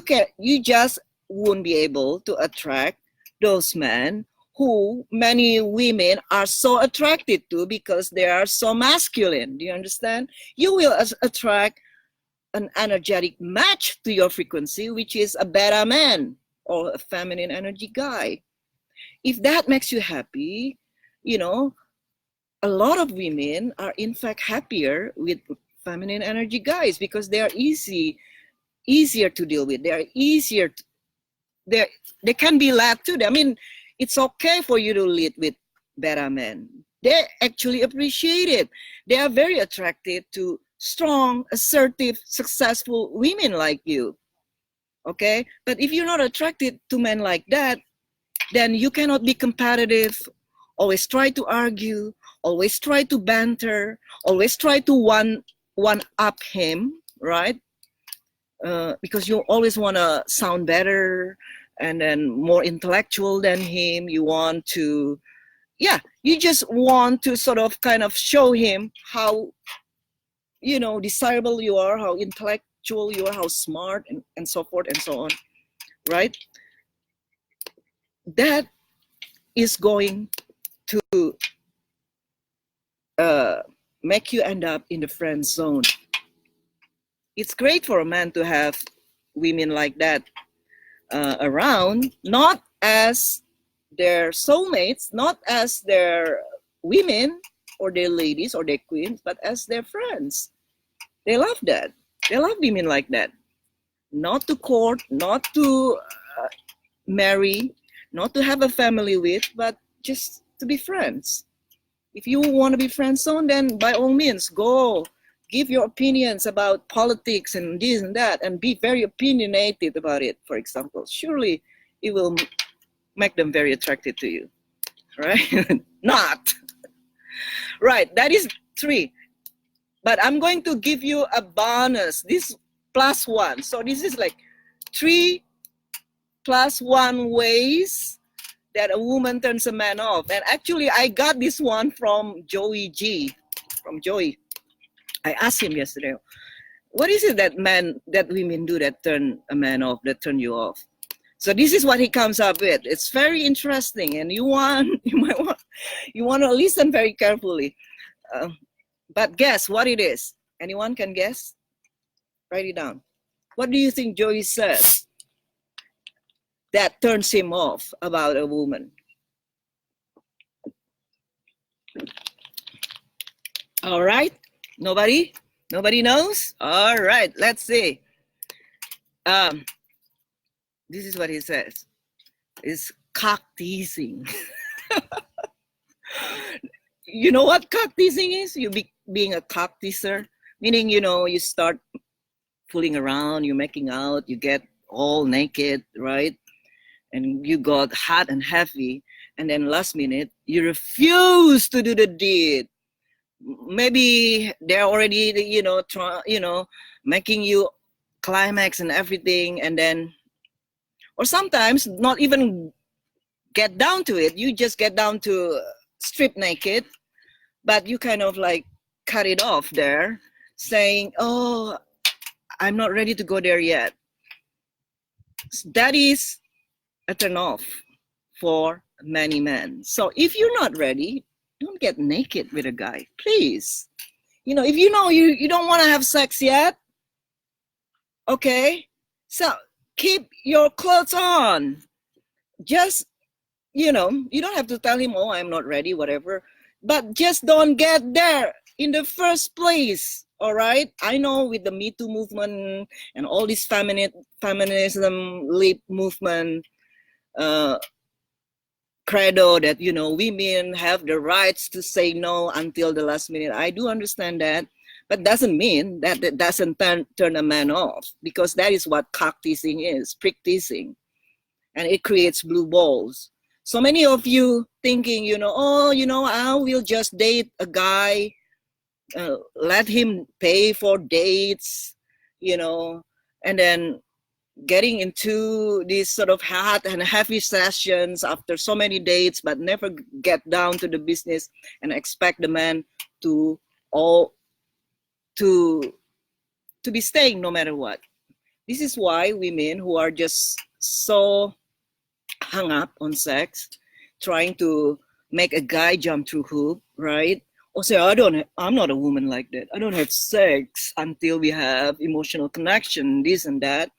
Speaker 1: just won't be able to attract those men who many women are so attracted to because they are so masculine. Do you understand? You will attract an energetic match to your frequency, which is a beta man or a feminine energy guy. If that makes you happy, you know, a lot of women are in fact happier with feminine energy guys because they are easier to deal with. They are easier. They can be led to. I mean, it's okay for you to lead with beta men. They actually appreciate it. They are very attracted to strong, assertive, successful women like you. Okay? But if you're not attracted to men like that, then you cannot be competitive, always try to argue, always try to banter, always try to one up him, right? Because you always want to sound better and then more intellectual than him. You want to, you just want to sort of kind of show him how, desirable you are, how intellectual you are, how smart, and so forth and so on, right? That is going to make you end up in the friend zone. It's great for a man to have women like that around, not as their soulmates, not as their women or their ladies or their queens, but as their friends. They love that. They love women like that. Not to court, not to marry, not to have a family with, but just to be friends. If you want to be friend zone, then by all means, go give your opinions about politics and this and that, and be very opinionated about it, for example. Surely it will make them very attracted to you, right? Not. Right, that is 3. But I'm going to give you a bonus. This +1. So this is like 3 +1 ways that a woman turns a man off. And actually, I got this one from Joey G. From Joey. I asked him yesterday, what is it that women do that turn a man off, that turn you off? So this is what he comes up with. It's very interesting, and you want to listen very carefully. But guess what it is? Anyone can guess? Write it down. What do you think Joey says that turns him off about a woman? All right. Nobody knows? All right. Let's see. This is what he says. It's cock teasing. You know what cock teasing is? Being a cock teaser, meaning, you start fooling around, you're making out, you get all naked, right? And you got hot and heavy, and then last minute you refuse to do the deed. Maybe they're already, making you climax and everything, and then, or sometimes not even get down to it. You just get down to strip naked, but you kind of like cut it off there, saying, "Oh, I'm not ready to go there yet." That is a turn off for many men. So if you're not ready, don't get naked with a guy, please. If you know you don't want to have sex yet, okay, so keep your clothes on. Just, you don't have to tell him, "Oh, I'm not ready," whatever, but just don't get there in the first place. All right, I know with the Me Too movement and all this feminism leap movement credo that women have the rights to say no until the last minute. I do understand that, but doesn't mean that it doesn't turn a man off, because that is what cock teasing is, prick teasing, and it creates blue balls. So many of you thinking, I will just date a guy, let him pay for dates, and then getting into these sort of hot and heavy sessions after so many dates, but never get down to the business and expect the man to be staying no matter what. This is why women who are just so hung up on sex, trying to make a guy jump through hoop, right? Or say, I'm not a woman like that. I don't have sex until we have emotional connection, this and that.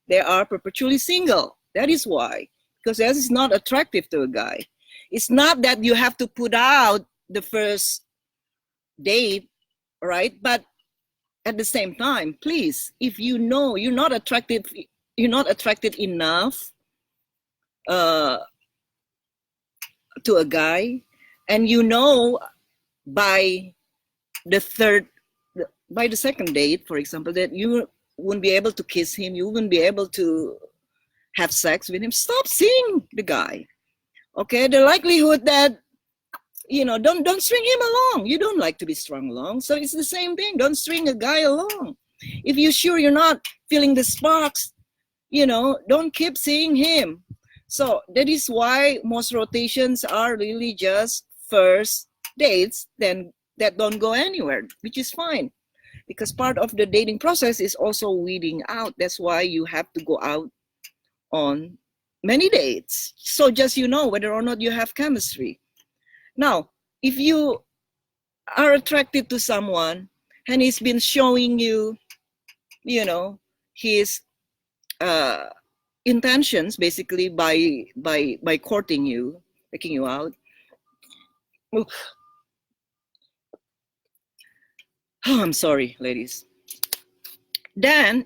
Speaker 1: They are perpetually single. That is why. Because that is not attractive to a guy. It's not that you have to put out the first date, right? But at the same time, please, if you know you're not attracted enough to a guy, and by the second date, for example, that you wouldn't be able to kiss him, you wouldn't be able to have sex with him, stop seeing the guy. Okay, the likelihood that don't string him along. You don't like to be strung along, so it's the same thing. Don't string a guy along. If you're sure you're not feeling the sparks, don't keep seeing him. So that is why most rotations are really just first dates, then that don't go anywhere, which is fine. Because part of the dating process is also weeding out. That's why you have to go out on many dates. So just whether or not you have chemistry. Now, if you are attracted to someone and he's been showing you, his intentions basically by courting you, taking you out. Oh, I'm sorry, ladies. Then,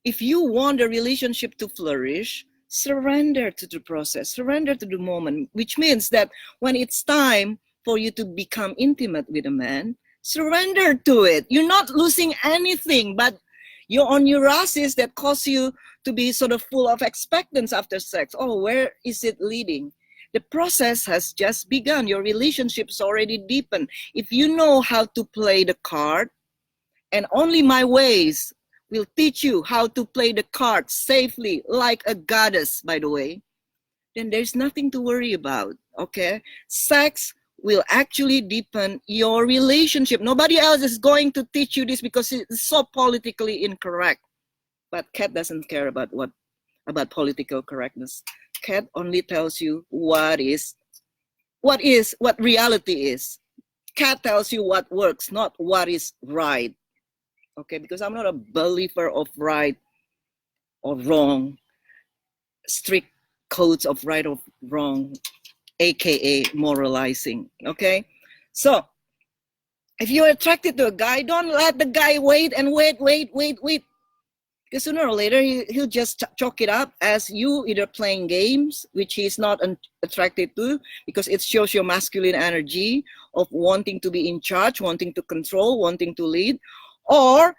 Speaker 1: if you want a relationship to flourish, surrender to the process, surrender to the moment, which means that when it's time for you to become intimate with a man, surrender to it. You're not losing anything, but you're on neuroses that cause you to be sort of full of expectance after sex. Oh, where is it leading? The process has just begun. Your relationship's already deepened. If you know how to play the card, and only my ways will teach you how to play the cards safely, like a goddess, by the way, then there's nothing to worry about, okay? Sex will actually deepen your relationship. Nobody else is going to teach you this because it's so politically incorrect. But Kat doesn't care about political correctness. Kat only tells you what reality is. Kat tells you what works, not what is right. Okay, because I'm not a believer of right or wrong, strict codes of right or wrong, aka moralizing. Okay, so if you're attracted to a guy, don't let the guy wait. Because sooner or later, he'll just chalk it up as you either playing games, which he's not attracted to, because it shows your masculine energy of wanting to be in charge, wanting to control, wanting to lead, or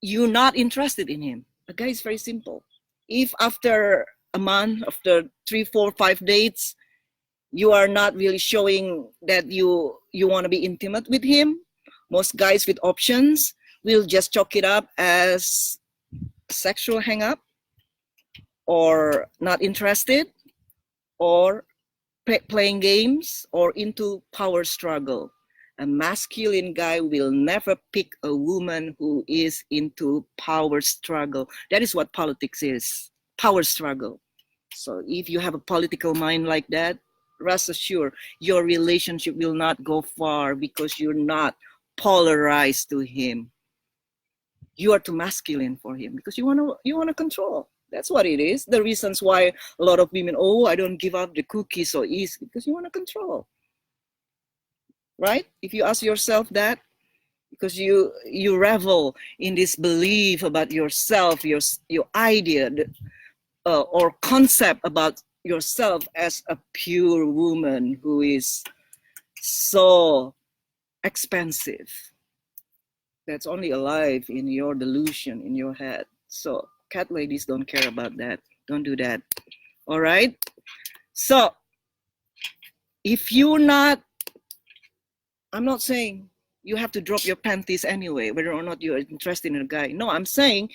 Speaker 1: you're not interested in him. The guy is very simple. If after a month, after 3, 4, 5 dates, you are not really showing that you want to be intimate with him, most guys with options will just chalk it up as sexual hang up, or not interested, or playing games, or into power struggle. A masculine guy will never pick a woman who is into power struggle. That is what politics is, power struggle. So if you have a political mind like that, rest assured your relationship will not go far, because you're not polarized to him. You are too masculine for him, because you want to control. That's what it is. The reasons why a lot of women, oh, I don't give up the cookie so easy, because you want to control. Right? If you ask yourself that, because you revel in this belief about yourself, your idea, or concept about yourself as a pure woman who is so expensive. That's only alive in your delusion, in your head. So cat ladies don't care about that. Don't do that. All right? So if you're not, I'm not saying you have to drop your panties anyway, whether or not you're interested in a guy. No, I'm saying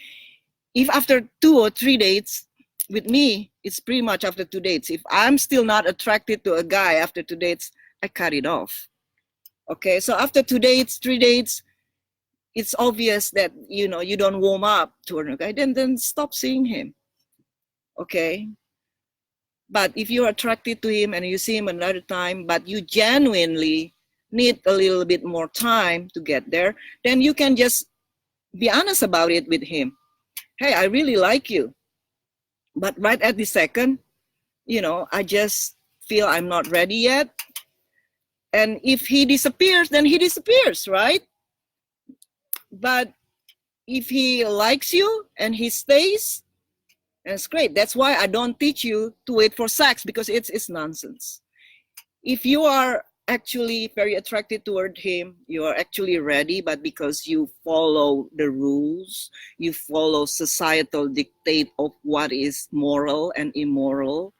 Speaker 1: if after 2 or 3 dates, with me, it's pretty much after 2 dates. If I'm still not attracted to a guy after 2 dates, I cut it off. Okay, so after 2 dates, 3 dates, it's obvious that, you don't warm up to a guy, then stop seeing him. Okay? But if you're attracted to him and you see him another time, but you genuinely need a little bit more time to get there, then you can just be honest about it with him. Hey, I really like you. But right at this second, I just feel I'm not ready yet. And if he disappears, then he disappears, right? But if he likes you and he stays, that's great. That's why I don't teach you to wait for sex, because it's nonsense. If you are actually very attracted toward him, you are actually ready, but because you follow the rules, you follow societal dictate of what is moral and immoral,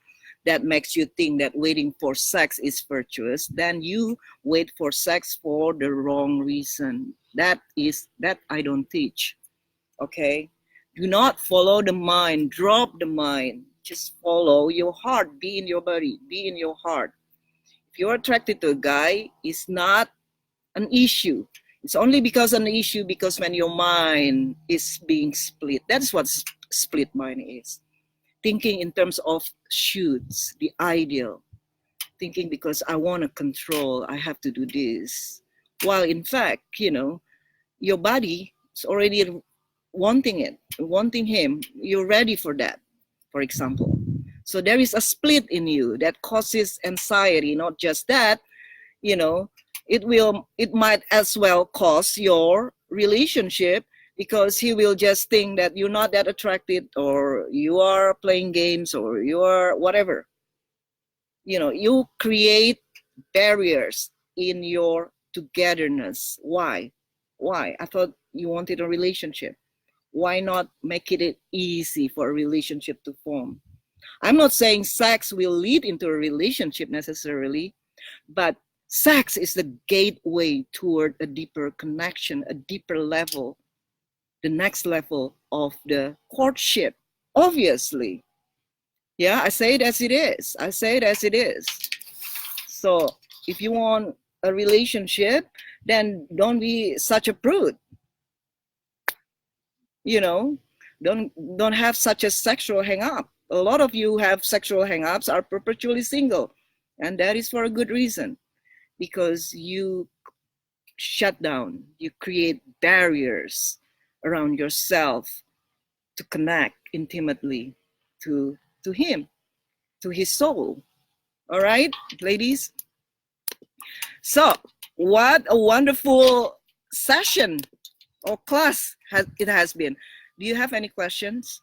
Speaker 1: that makes you think that waiting for sex is virtuous, then you wait for sex for the wrong reason. That I don't teach. Okay? Do not follow the mind. Drop the mind. Just follow your heart. Be in your body. Be in your heart. If you're attracted to a guy, it's not an issue. It's only because an issue because when your mind is being split. That's what split mind is. Thinking in terms of shoots, the ideal. Thinking because I want to control, I have to do this. While in fact, your body is already wanting him. You're ready for that, for example. So there is a split in you that causes anxiety. Not just that, it might as well cause your relationship, because he will just think that you're not that attracted, or you are playing games, or you are whatever. You create barriers in your togetherness. Why? I thought you wanted a relationship. Why not make it easy for a relationship to form? I'm not saying sex will lead into a relationship necessarily, but sex is the gateway toward a deeper connection, a deeper level, the next level of the courtship, obviously. Yeah, I say it as it is. So if you want a relationship, then don't be such a prude. Don't have such a sexual hang-up. A lot of you have sexual hang-ups, are perpetually single, and that is for a good reason, because you shut down, you create barriers around yourself to connect intimately to him, to his soul. All right, ladies? So what a wonderful session or class it has been. Do you have any questions?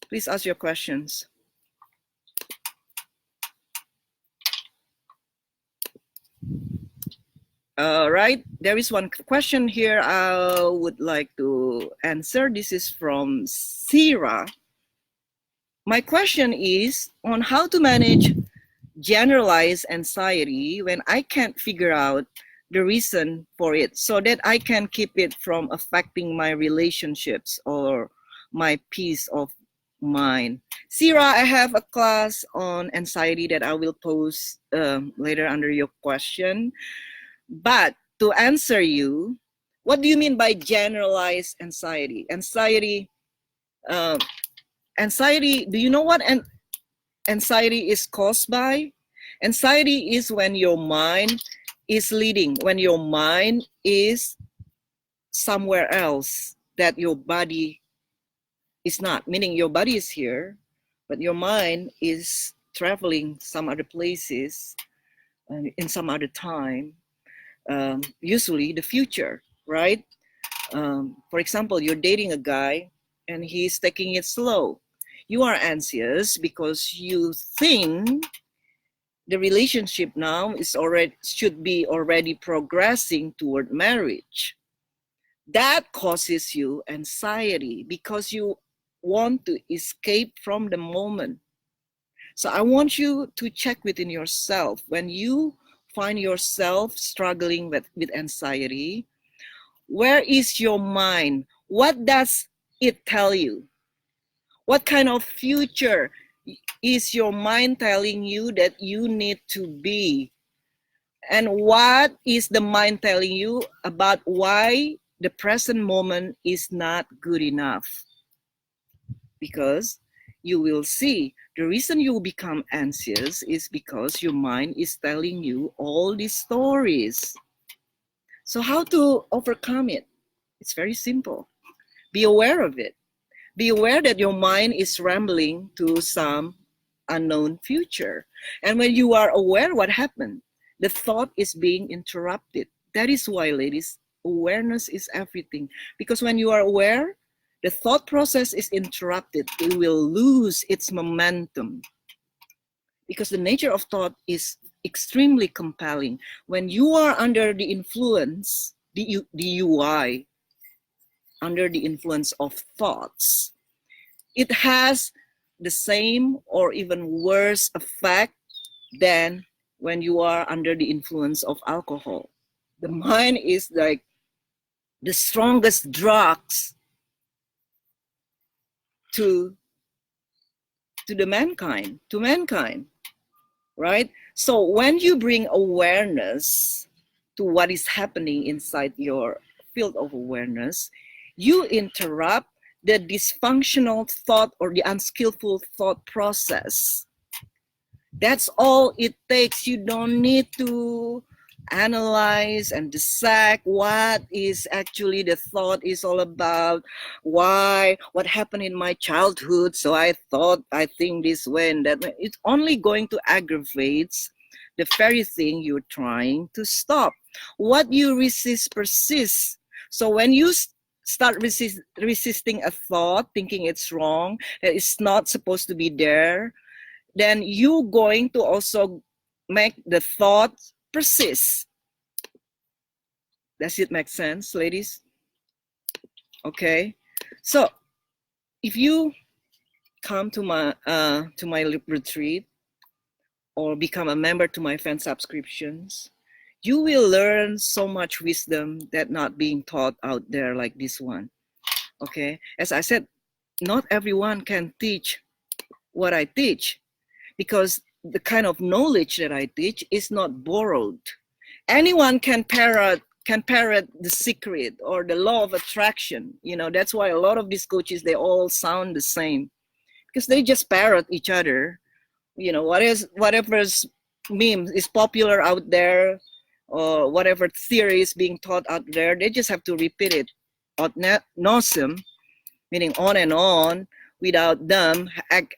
Speaker 1: Please ask your questions. Right, there is one question here I would like to answer. This is from Sira. My question is on how to manage generalized anxiety when I can't figure out the reason for it so that I can keep it from affecting my relationships or my peace of mind. Sira, I have a class on anxiety that I will post later under your question. But to answer you, what do you mean by generalized anxiety? Anxiety, do you know what anxiety is caused by? Anxiety is when your mind is leading, when your mind is somewhere else that your body is not, meaning your body is here, but your mind is traveling some other places in some other time. Usually the future, right? For example, you're dating a guy and he's taking it slow. You are anxious because you think the relationship now should be already progressing toward marriage. That causes you anxiety because you want to escape from the moment. So I want you to check within yourself when you find yourself struggling with anxiety. Where is your mind? What does it tell you? What kind of future is your mind telling you that you need to be? And what is the mind telling you about why the present moment is not good enough? Because you will see the reason you become anxious is because your mind is telling you all these stories. So how to overcome it? It's very simple. Be aware of it. Be aware that your mind is rambling to some unknown future. And when you are aware what happened, the thought is being interrupted. That is why, ladies, awareness is everything. Because when you are aware, the thought process is interrupted. It will lose its momentum. Because the nature of thought is extremely compelling. When you are under the influence, DUI, under the influence of thoughts, it has the same or even worse effect than when you are under the influence of alcohol. The mind is like the strongest drugs to mankind, right? So when you bring awareness to what is happening inside your field of awareness, you interrupt the dysfunctional thought or the unskillful thought process. That's all it takes. You don't need to analyze and dissect what is actually the thought is all about, what happened in my childhood, so I think this way and that way. It's only going to aggravate the very thing you're trying to stop. What you resist persists. So when you start resisting a thought, thinking it's wrong, that it's not supposed to be there, then you're going to also make the thought persist. Does it make sense, ladies? Okay. So if you come to my retreat or become a member to my fan subscriptions, you will learn so much wisdom that not being taught out there like this one. Okay. As I said, not everyone can teach what I teach, because the kind of knowledge that I teach is not borrowed. Anyone can parrot the secret or the law of attraction. You know, that's why a lot of these coaches, they all sound the same, because they just parrot each other. You know, whatever's meme is popular out there, or whatever theory is being taught out there, they just have to repeat it ad nauseam, meaning on and on, without them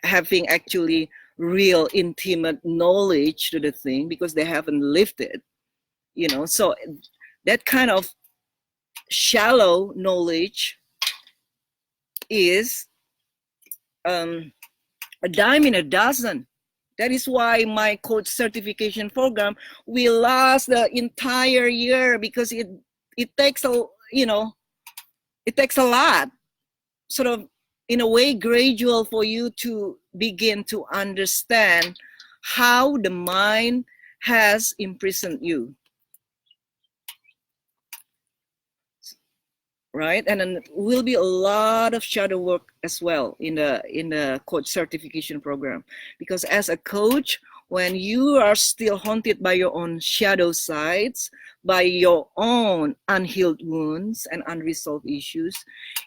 Speaker 1: having actually real intimate knowledge to the thing, because they haven't lived it, you know. So that kind of shallow knowledge is a dime in a dozen. That is why my coach certification program will last the entire year, because it takes a, you know, it takes a lot, sort of in a way gradual, for you to begin to understand how the mind has imprisoned you, right? And then will be a lot of shadow work as well in the coach certification program, because as a coach, when you are still haunted by your own shadow sides, by your own unhealed wounds and unresolved issues,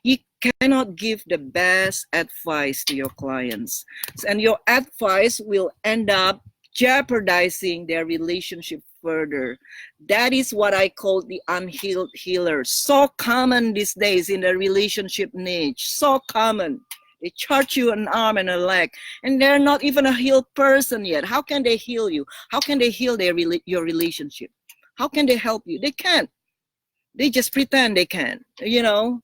Speaker 1: you cannot give the best advice to your clients, and your advice will end up jeopardizing their relationship further. That is what I call the unhealed healer. So common these days in the relationship niche. So common. They charge you an arm and a leg, and they're not even a healed person yet. How can they heal you? How can they heal your relationship? How can they help you? They can't. They just pretend they can. You know,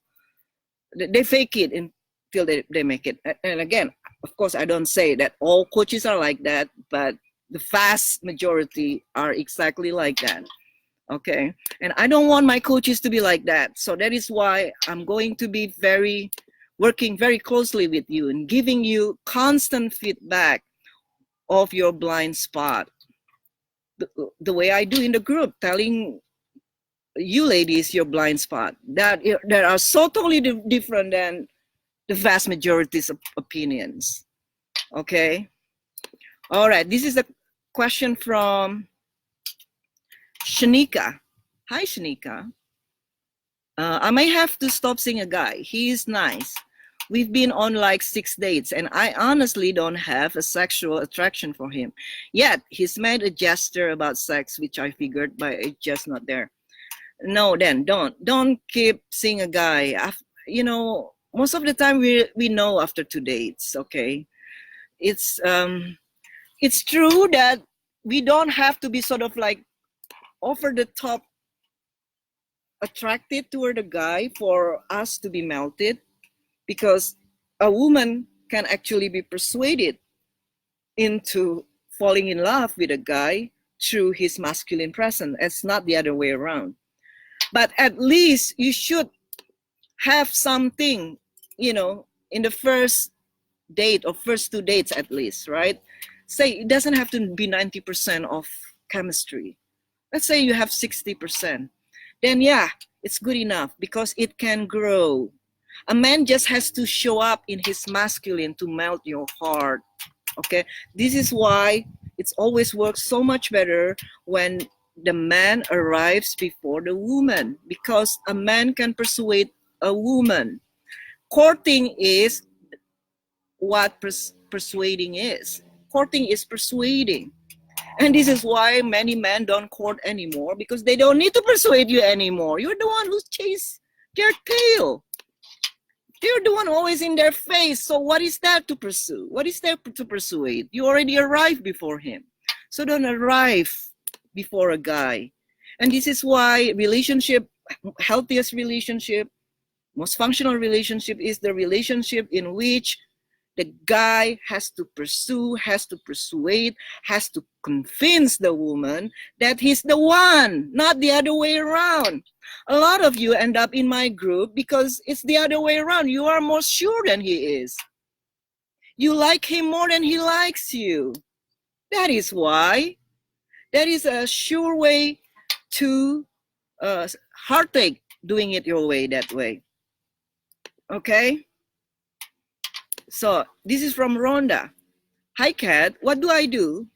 Speaker 1: they fake it until they make it. And again, of course, I don't say that all coaches are like that, but the vast majority are exactly like that. Okay, and I don't want my coaches to be like that. So that is why I'm going to be working very closely with you and giving you constant feedback of your blind spot, the way I do in the group, telling you ladies your blind spot that are so totally different than the vast majority's opinions. Okay, all right, this is a question from Shanika. Hi, Shanika. I may have to stop seeing a guy. He is nice. We've been on like 6 dates, and I honestly don't have a sexual attraction for him. Yet, he's made a gesture about sex, which I figured, but it's just not there. No, then don't keep seeing a guy. You know, most of the time we know after 2 dates. Okay, it's true that we don't have to be sort of like over the top attracted toward a guy for us to be melted, because a woman can actually be persuaded into falling in love with a guy through his masculine presence. It's not the other way around. But at least you should have something, you know, in the first date or first 2 dates at least, right? Say it doesn't have to be 90% of chemistry. Let's say you have 60%. Then yeah, it's good enough, because it can grow. A man just has to show up in his masculine to melt your heart. Okay, this is why it's always works so much better when the man arrives before the woman, because a man can persuade a woman. Courting is what persuading is. Courting is persuading. And this is why many men don't court anymore, because they don't need to persuade you anymore. You're the one who's chased their tail. You're the one always in their face. So what is that to pursue? What is there to persuade? You already arrived before him. So don't arrive before a guy. And this is why healthiest relationship, most functional relationship is the relationship in which the guy has to pursue, has to persuade, has to convince the woman that he's the one, not the other way around. A lot of you end up in my group because it's the other way around. You are more sure than he is. You like him more than he likes you. That is why. That is a sure way to heartache, doing it your way, that way. Okay? So this is from Rhonda. Hi, Kat. What do I do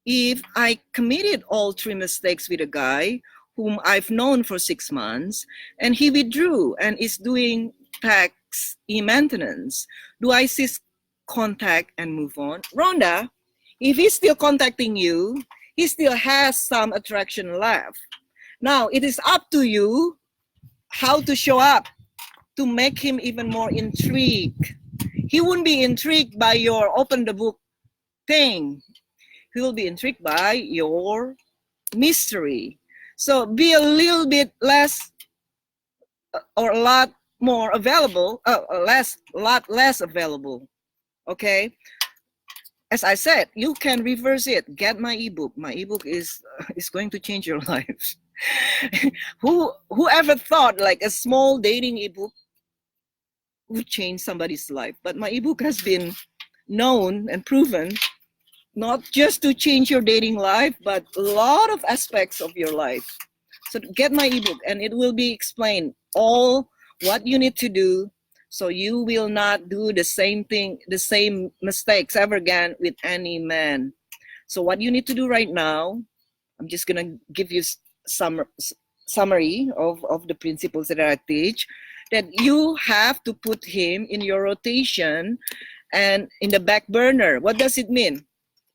Speaker 1: if I committed all 3 mistakes with a guy whom I've known for 6 months, and he withdrew and is doing tax e-maintenance? Do I cease contact and move on? Rhonda, if he's still contacting you, he still has some attraction left. Now, it is up to you how to show up to make him even more intrigued. He won't be intrigued by your open the book thing. He will be intrigued by your mystery. So be a little bit less or a lot more available, lot less available. Okay, as I said, you can reverse it. Get my ebook. My ebook is going to change your life. Whoever thought like a small dating ebook would change somebody's life? But my ebook has been known and proven not just to change your dating life, but a lot of aspects of your life. So get my ebook, and it will be explained all what you need to do, so you will not do the same thing, the same mistakes ever again with any man. So what you need to do right now, I'm just gonna give you some summary of the principles that I teach. That you have to put him in your rotation and in the back burner. What does it mean?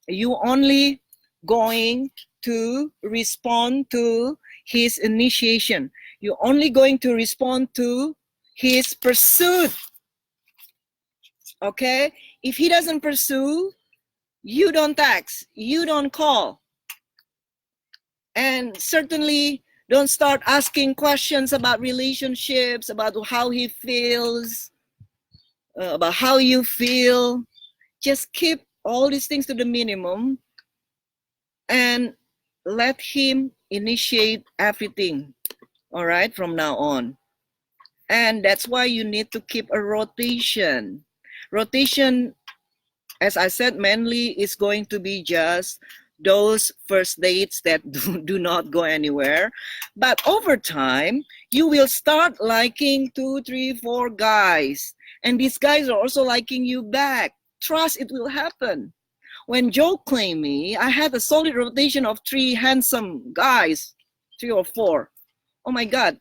Speaker 1: You only going to respond to his initiation. You're only going to respond to his pursuit. Okay? If he doesn't pursue, you don't text, you don't call. And certainly don't start asking questions about relationships, about how he feels, about how you feel. Just keep all these things to the minimum and let him initiate everything, all right, from now on. And that's why you need to keep a rotation. Rotation, as I said, mainly is going to be just those first dates that do not go anywhere. But over time, you will start liking 2, 3, 4 guys. And these guys are also liking you back. Trust, it will happen. When Joe claimed me, I had a solid rotation of 3 handsome guys, 3 or 4. Oh my God,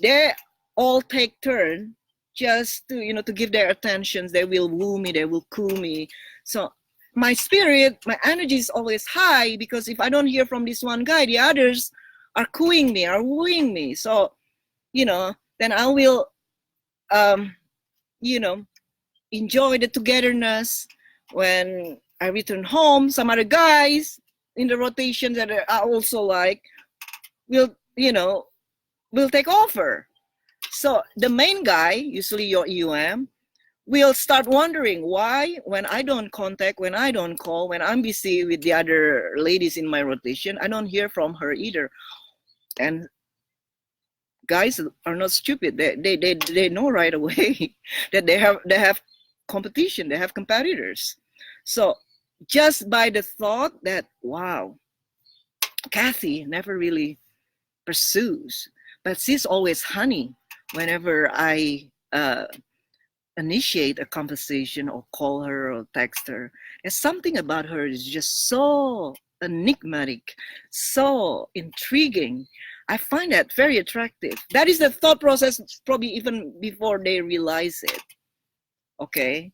Speaker 1: they all take turn just to, to give their attentions. They will woo me, they will coo me. So my spirit, my energy is always high, because if I don't hear from this one guy, the others are cooing me, are wooing me. So, then I will, enjoy the togetherness. When I return home, some other guys in the rotation that I also like will take over. So the main guy, usually your EUM, will start wondering why when I don't contact, when I don't call, when I'm busy with the other ladies in my rotation, I don't hear from her either. And guys are not stupid. They know right away that they have competition, they have competitors. So just by the thought that, wow, Kathy never really pursues, but she's always honey whenever I initiate a conversation or call her or text her. There's something about her is just so enigmatic, so intriguing. I find that very attractive. That is the thought process, probably even before they realize it. Okay,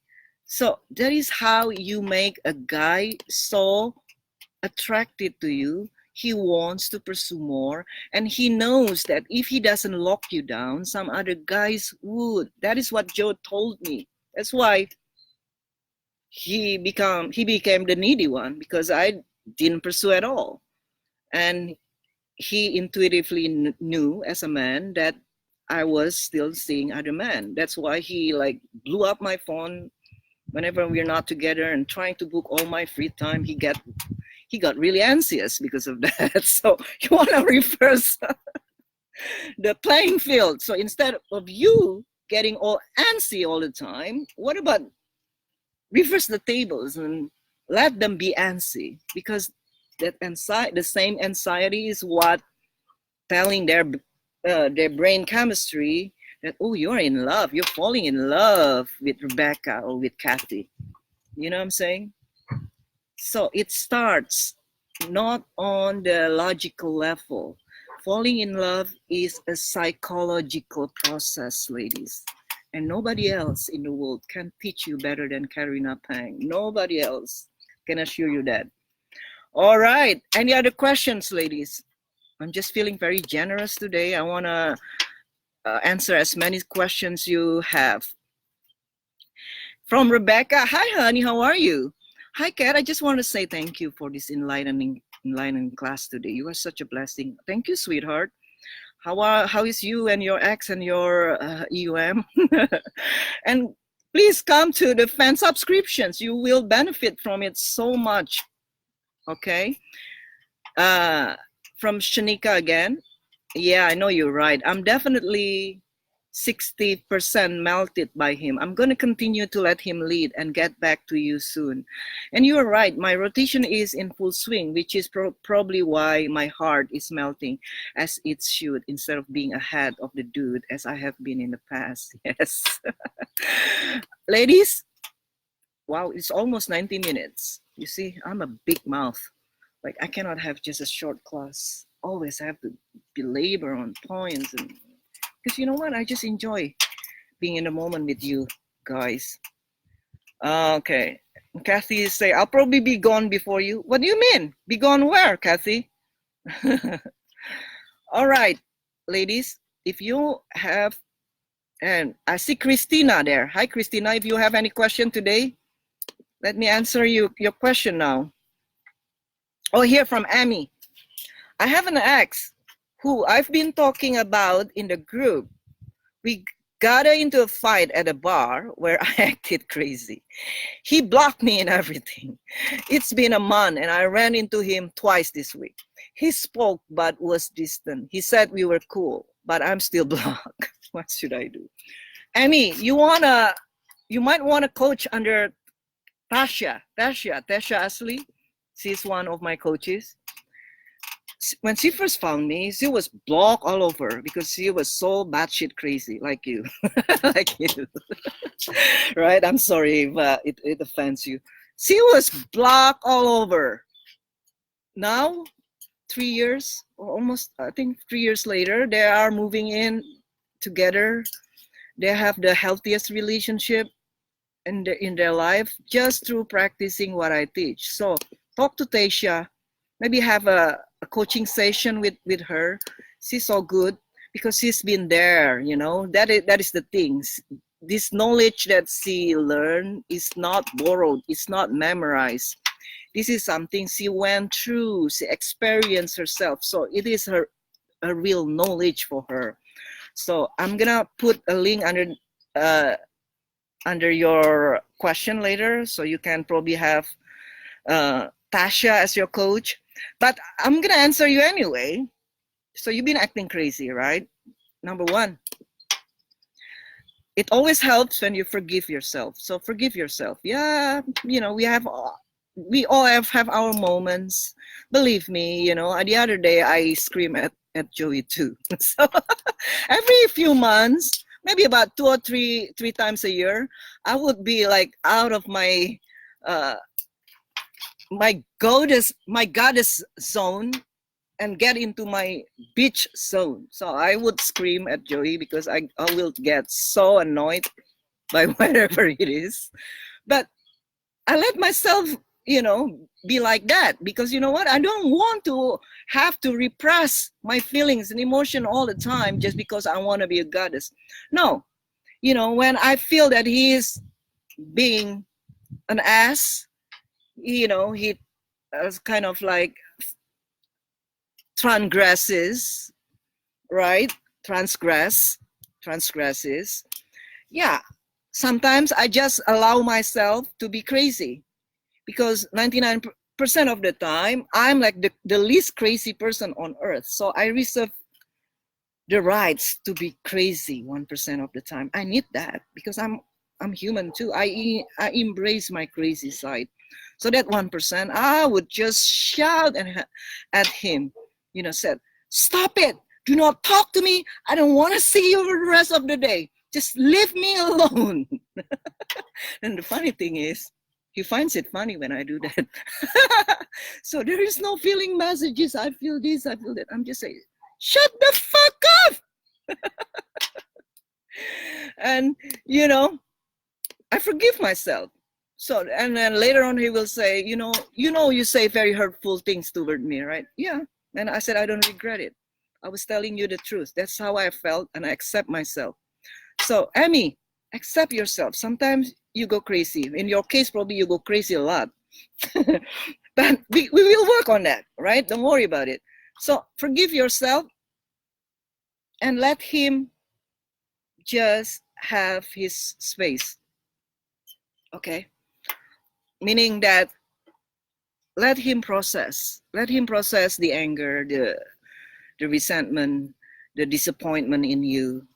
Speaker 1: so that is how you make a guy so attracted to you. He wants to pursue more, and he knows that if he doesn't lock you down, some other guys would. That is what Joe told me. That's why he became the needy one, because I didn't pursue at all. And he intuitively knew as a man that I was still seeing other men. That's why he blew up my phone whenever we're not together and trying to book all my free time. He got really anxious because of that. So you want to reverse the playing field. So instead of you getting all antsy all the time, what about reverse the tables and let them be antsy? Because the same anxiety is what telling their brain chemistry that, oh, you're in love, you're falling in love with Rebecca or with Kathy. You know what I'm saying? So it starts not on the logical level. Falling in love is a psychological process, ladies. And nobody else in the world can teach you better than Karina Pang. Nobody else can assure you that. All right. Any other questions, ladies? I'm just feeling very generous today. I want to answer as many questions you have. From Rebecca, hi, honey, how are you? Hi, Kat, I just want to say thank you for this enlightening class today. You are such a blessing. Thank you, sweetheart. How is you and your ex and your EUM? And please come to the fan subscriptions. You will benefit from it so much. Okay. From Shanika again. Yeah, I know you're right. I'm definitely 60% melted by him. I'm going to continue to let him lead and get back to you soon. And you're right. My rotation is in full swing, which is probably why my heart is melting as it should, instead of being ahead of the dude as I have been in the past. Yes. Ladies, wow, it's almost 90 minutes. You see, I'm a big mouth. Like, I cannot have just a short class. Always have to belabor on points, and because you know what, I just enjoy being in the moment with you guys. Okay, Kathy say I'll probably be gone before you. What do you mean? Be gone where, Kathy? All right, ladies, if you have, and I see Christina there. Hi, Christina. If you have any question today, let me answer your question now. Oh, here from Amy. I have an ex who I've been talking about in the group. We got into a fight at a bar where I acted crazy. He blocked me and everything. It's been a month and I ran into him twice this week. He spoke but was distant. He said we were cool, but I'm still blocked. What should I do? Amy, you might wanna coach under Tasha Ashley. She's one of my coaches. When she first found me, she was blocked all over because she was so batshit crazy, like you, like you, right? I'm sorry if it offends you. She was blocked all over. Now, 3 years, or almost, I think 3 years later, they are moving in together. They have the healthiest relationship in their life just through practicing what I teach. So talk to Tasha, maybe have a coaching session with her. She's so good because she's been there, you know. That is the thing. This knowledge that she learned is not borrowed, it's not memorized. This is something she went through, she experienced herself. So it is a real knowledge for her. So I'm gonna put a link under your question later, so you can probably have Tasha as your coach. But I'm gonna answer you anyway. So you've been acting crazy, right? Number one, it always helps when you forgive yourself. So forgive yourself. Yeah, you know, we all have our moments. Believe me, you know, the other day I screamed at Joey too. So every few months, maybe about 2 or 3 times a year, I would be like out of my my goddess zone and get into my bitch zone. So I would scream at Joey because I will get so annoyed by whatever it is. But I let myself, you know, be like that because you know what? I don't want to have to repress my feelings and emotion all the time just because I want to be a goddess. No, you know, when I feel that he is being an ass, you know, he kind of like transgresses, right? Transgresses. Yeah, sometimes I just allow myself to be crazy because 99% of the time I'm like the least crazy person on earth. So I reserve the rights to be crazy 1% of the time. I need that because I'm human too. I embrace my crazy side. So that 1%, I would just shout at him, you know, said, "Stop it! Do not talk to me. I don't want to see you for the rest of the day. Just leave me alone." And the funny thing is, he finds it funny when I do that. So there is no feeling messages. I feel this, I feel that. I'm just saying, shut the fuck up. And, you know, I forgive myself. So, and then later on he will say, you know, you say very hurtful things toward me, right? Yeah. And I said, I don't regret it. I was telling you the truth. That's how I felt, and I accept myself. So, Amy, accept yourself. Sometimes you go crazy. In your case, probably you go crazy a lot. But we will work on that, right? Don't worry about it. So forgive yourself. and let him just have his space. Okay? Meaning that let him process the anger, the resentment, the disappointment in you,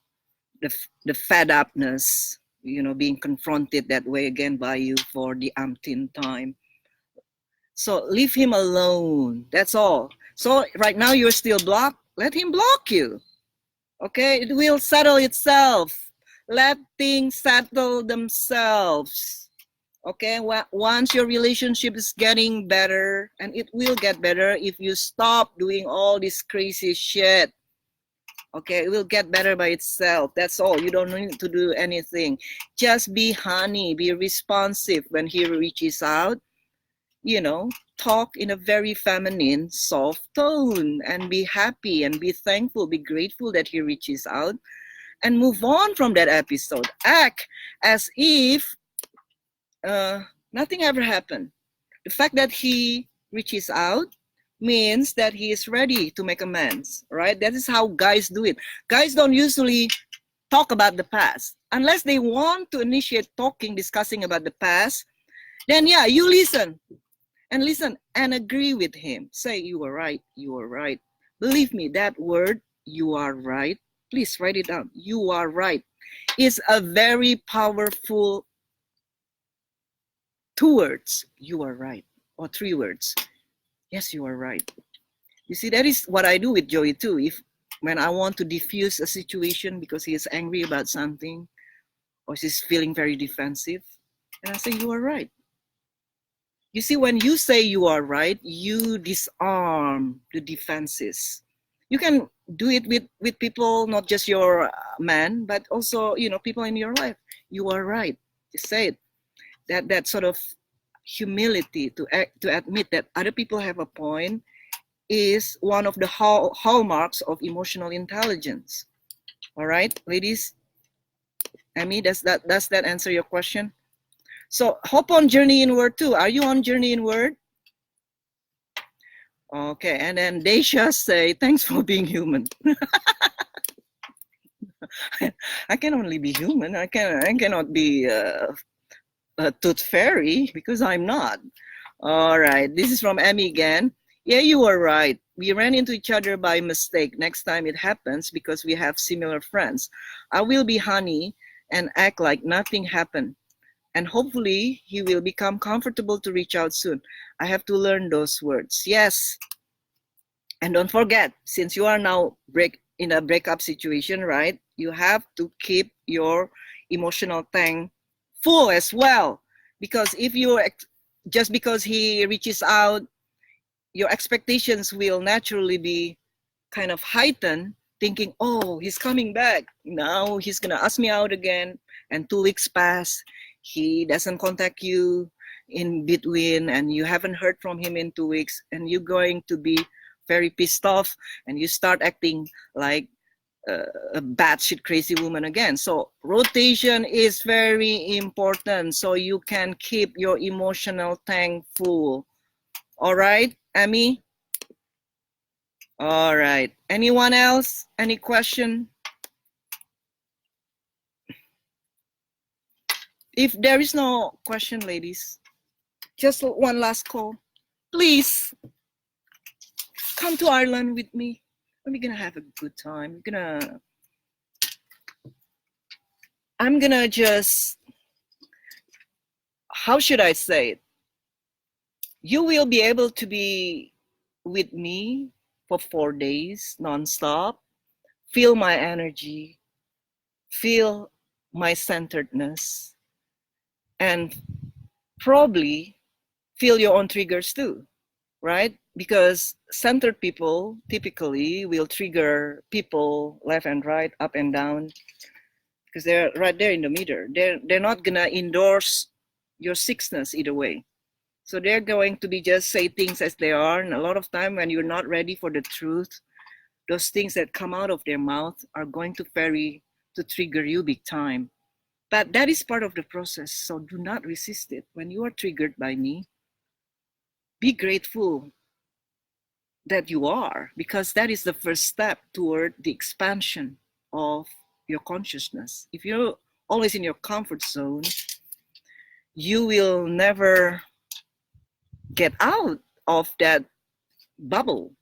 Speaker 1: the fed upness, being confronted that way again by you for the umpteenth time. So leave him alone. That's all. So right now you're still blocked. Let him block you. Okay? It will settle itself. Let things settle themselves. Okay? Once your relationship is getting better, and it will get better if you stop doing all this crazy shit. Okay? It will get better by itself. That's all. You don't need to do anything. Just be honey. Be responsive when he reaches out. Talk in a very feminine, soft tone, and be happy and be thankful, be grateful that he reaches out, and move on from that episode. Act as if nothing ever happened. The fact that he reaches out means that he is ready to make amends, right? That is how guys do it. Guys don't usually talk about the past. Unless they want to initiate talking, discussing about the past, then yeah, you listen and agree with him. Say, you are right, you are right. Believe me, that word, you are right, please write it down. You are right is a very powerful 2 words. You are right. Or 3 words. Yes, you are right. You see, that is what I do with Joey too. When I want to diffuse a situation because he is angry about something or he's feeling very defensive, and I say, you are right. You see, when you say you are right, you disarm the defenses. You can do it with people, not just your man, but also, people in your life. You are right. Just say it. That sort of humility to admit that other people have a point is one of the hallmarks of emotional intelligence. All right, ladies? Amy, does that answer your question? So hop on Journey Inward too. Are you on Journey Inward? Okay, and then Daisha say, thanks for being human. I can only be human. I cannot be a tooth fairy because I'm not. All right, this is from Emmy again. Yeah, you are right. We ran into each other by mistake. Next time it happens because we have similar friends. I will be honey and act like nothing happened. And hopefully he will become comfortable to reach out soon. I have to learn those words. Yes. And don't forget, since you are now in a breakup situation, right? You have to keep your emotional tank full as well. Because if you, just because he reaches out, your expectations will naturally be kind of heightened, thinking, oh, he's coming back. Now he's going to ask me out again. And 2 weeks pass. He doesn't contact you in between and you haven't heard from him in 2 weeks, and you're going to be very pissed off and you start acting like a batshit crazy woman again. So rotation is very important so you can keep your emotional tank full. All right, Amy? All right. Anyone else? Any question? If there is no question, ladies, just one last call. Please come to Ireland with me. We're gonna have a good time. I'm gonna just, how should I say it? You will be able to be with me for 4 days nonstop. Feel my energy, feel my centeredness, and probably feel your own triggers too, right? Because centered people typically will trigger people left and right, up and down, because they're right there in the middle. They're not gonna endorse your sickness either way. So they're going to be just say things as they are. And a lot of time when you're not ready for the truth, those things that come out of their mouth are going to trigger you big time. But that is part of the process. So do not resist it. When you are triggered by me, be grateful that you are, because that is the first step toward the expansion of your consciousness. If you're always in your comfort zone, you will never get out of that bubble,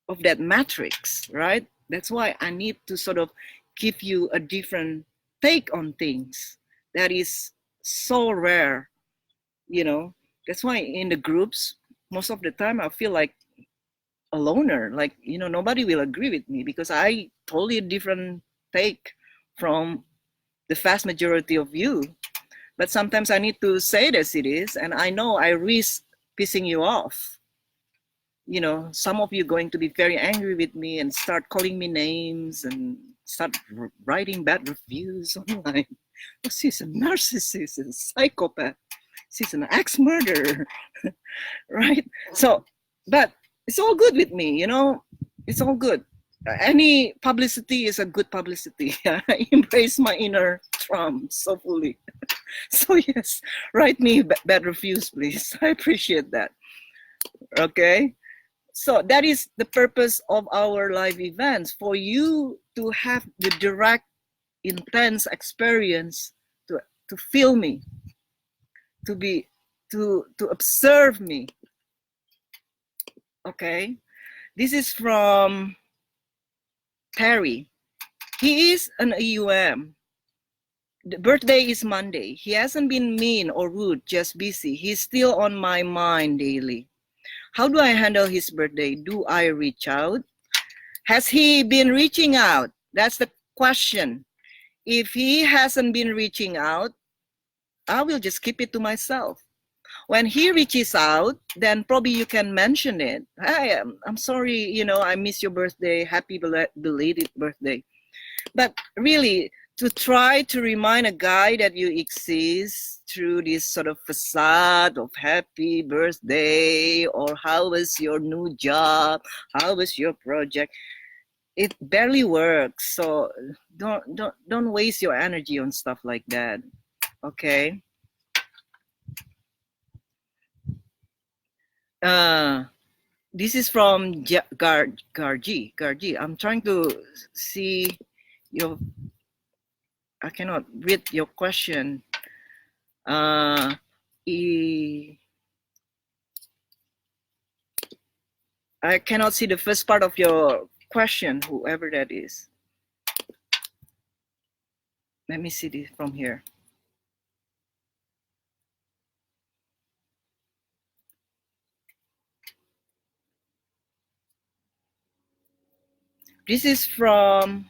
Speaker 1: of that matrix, right? That's why I need to sort of give you a different take on things that is so rare, you know. That's why in the groups, most of the time I feel like a loner, like, you know, nobody will agree with me because I totally different take from the vast majority of you. But sometimes I need to say it as it is, and I know I risk pissing you off. You know, some of you are going to be very angry with me and start calling me names and start writing bad reviews online. Oh, she's a narcissist, a psychopath, she's an ex-murderer, right? So, but it's all good with me, you know, it's all good. Any publicity is a good publicity. I embrace my inner Trump so fully. So yes, write me bad reviews, please. I appreciate that. Okay. So that is the purpose of our live events, for you to have the direct, intense experience, to feel me, to observe me. Okay. This is from Terry. He is an AUM. The birthday is Monday. He hasn't been mean or rude, just busy. He's still on my mind daily. How do I handle his birthday? Do I reach out? Has he been reaching out? That's the question. If he hasn't been reaching out, I will just keep it to myself. When he reaches out, then probably you can mention it. Hey, I'm sorry, you know, I miss your birthday. Happy belated birthday. But really, to try to remind a guy that you exist through this sort of facade of happy birthday, or how was your new job, how was your project, it barely works. So don't waste your energy on stuff like that. Okay. This is from Garji. I'm trying to see your, I cannot read your question. I cannot see the first part of your question, whoever that is. Let me see this from here. This is from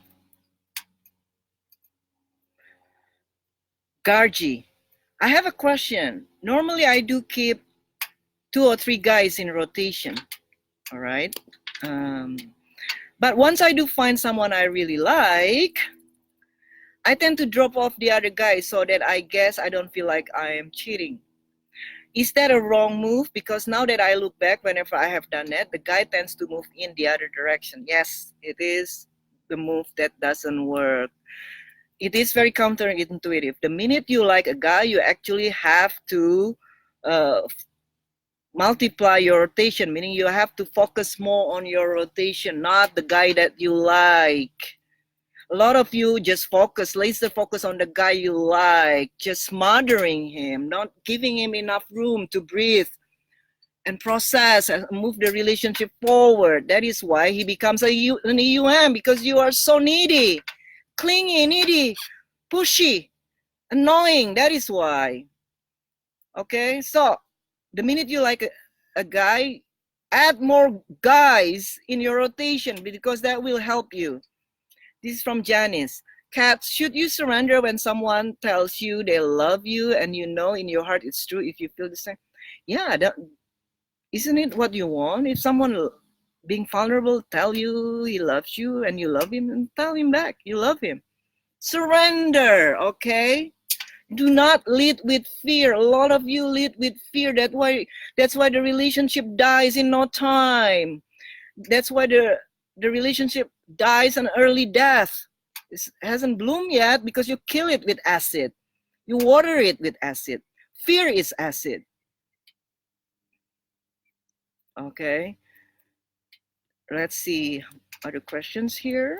Speaker 1: Garji. I have a question. Normally I do keep 2 or 3 guys in rotation. All right. But once I do find someone I really like, I tend to drop off the other guys so that I guess I don't feel like I am cheating. Is that a wrong move? Because now that I look back, whenever I have done that, the guy tends to move in the other direction. Yes, it is the move that doesn't work. It is very counterintuitive. The minute you like a guy, you actually have to multiply your rotation, meaning you have to focus more on your rotation, not the guy that you like. A lot of you just laser focus on the guy you like, just smothering him, not giving him enough room to breathe and process and move the relationship forward. That is why he becomes an EUM, because you are so needy, clingy, needy, pushy, annoying. That is why. Okay, so the minute you like a guy, add more guys in your rotation, because that will help you. This is from Janice. Kat, should you surrender when someone tells you they love you and you know in your heart it's true if you feel the same? Yeah, isn't it what you want? If someone being vulnerable tell you he loves you and you love him, and tell him back you love him. Surrender, okay? Do not lead with fear. A lot of you lead with fear. That's why the relationship dies in no time. That's why the relationship dies an early death. It hasn't bloomed yet because you kill it with acid. You water it with acid. Fear is acid. Okay. Let's see other questions here.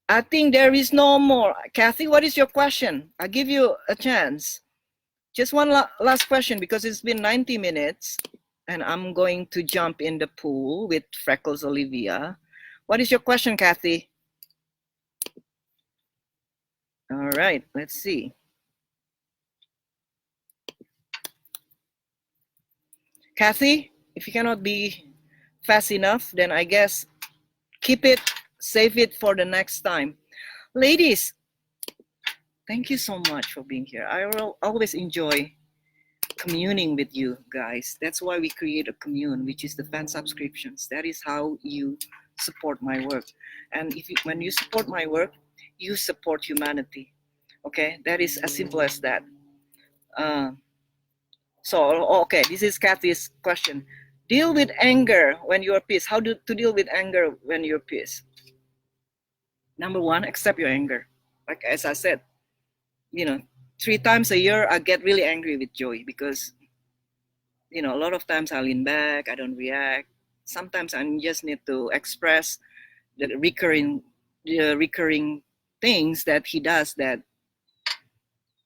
Speaker 1: I think there is no more. Kathy, what is your question? I'll give you a chance. Just one last question because it's been 90 minutes and I'm going to jump in the pool with Freckles Olivia. What is your question, Kathy? All right, let's see. Kathy, if you cannot be fast enough, then I guess keep it, save it for the next time. Ladies, thank you so much for being here. I will always enjoy communing with you guys. That's why we create a commune, which is the fan subscriptions. That is how you support my work. And when you support my work, you support humanity. Okay, that is as simple as that. Okay, this is Kathy's question. Deal with anger when you're pissed. How to deal with anger when you're pissed? Number one, accept your anger. Like as I said, 3 times a year I get really angry with Joy because a lot of times I lean back, I don't react. Sometimes I just need to express the recurring things that he does that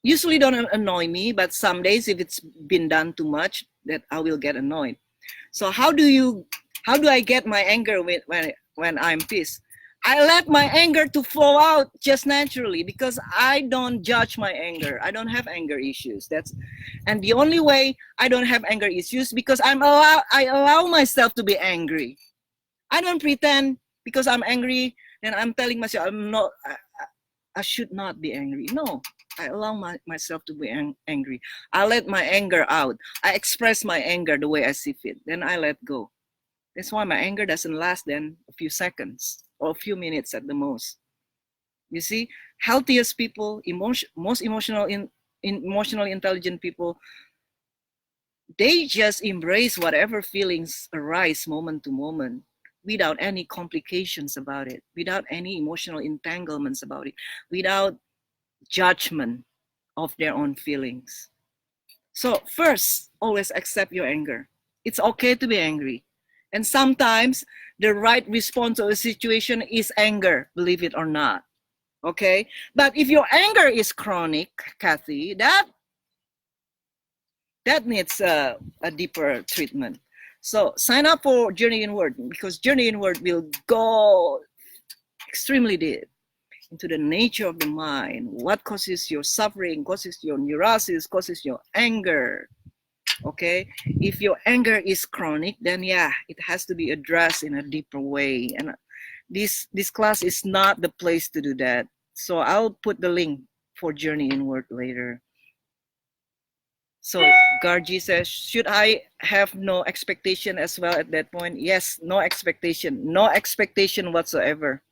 Speaker 1: usually don't annoy me, but some days if it's been done too much, that I will get annoyed. So how do I get my anger when I'm pissed? I let my anger to flow out just naturally because I don't judge my anger. I don't have anger issues. And the only way I don't have anger issues because I allow myself to be angry. I don't pretend because I'm angry and I'm telling myself I should not be angry. No, I allow myself to be angry. I let my anger out. I express my anger the way I see fit. Then I let go. That's why my anger doesn't last then a few seconds or a few minutes at the most. You see, healthiest people, most emotionally intelligent people, they just embrace whatever feelings arise moment to moment without any complications about it, without any emotional entanglements about it, without judgment of their own feelings. So first, always accept your anger. It's okay to be angry. And sometimes the right response to a situation is anger, believe it or not. Okay? But if your anger is chronic, Kathy, that needs a deeper treatment. So sign up for Journey Inward because Journey Inward will go extremely deep into the nature of the mind, what causes your suffering, causes your neurosis, causes your anger. Okay, if your anger is chronic, then yeah, it has to be addressed in a deeper way. And this class is not the place to do that. So I'll put the link for Journey Inward later. So Gargi says, should I have no expectation as well at that point? Yes, no expectation whatsoever.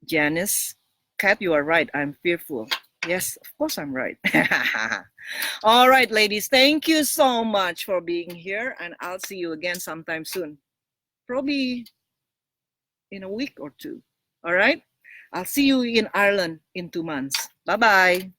Speaker 1: Janice, Kat, you are right. I'm fearful. Yes, of course I'm right. All right, ladies, thank you so much for being here. And I'll see you again sometime soon. Probably in a week or two. All right? I'll see you in Ireland in 2 months. Bye-bye.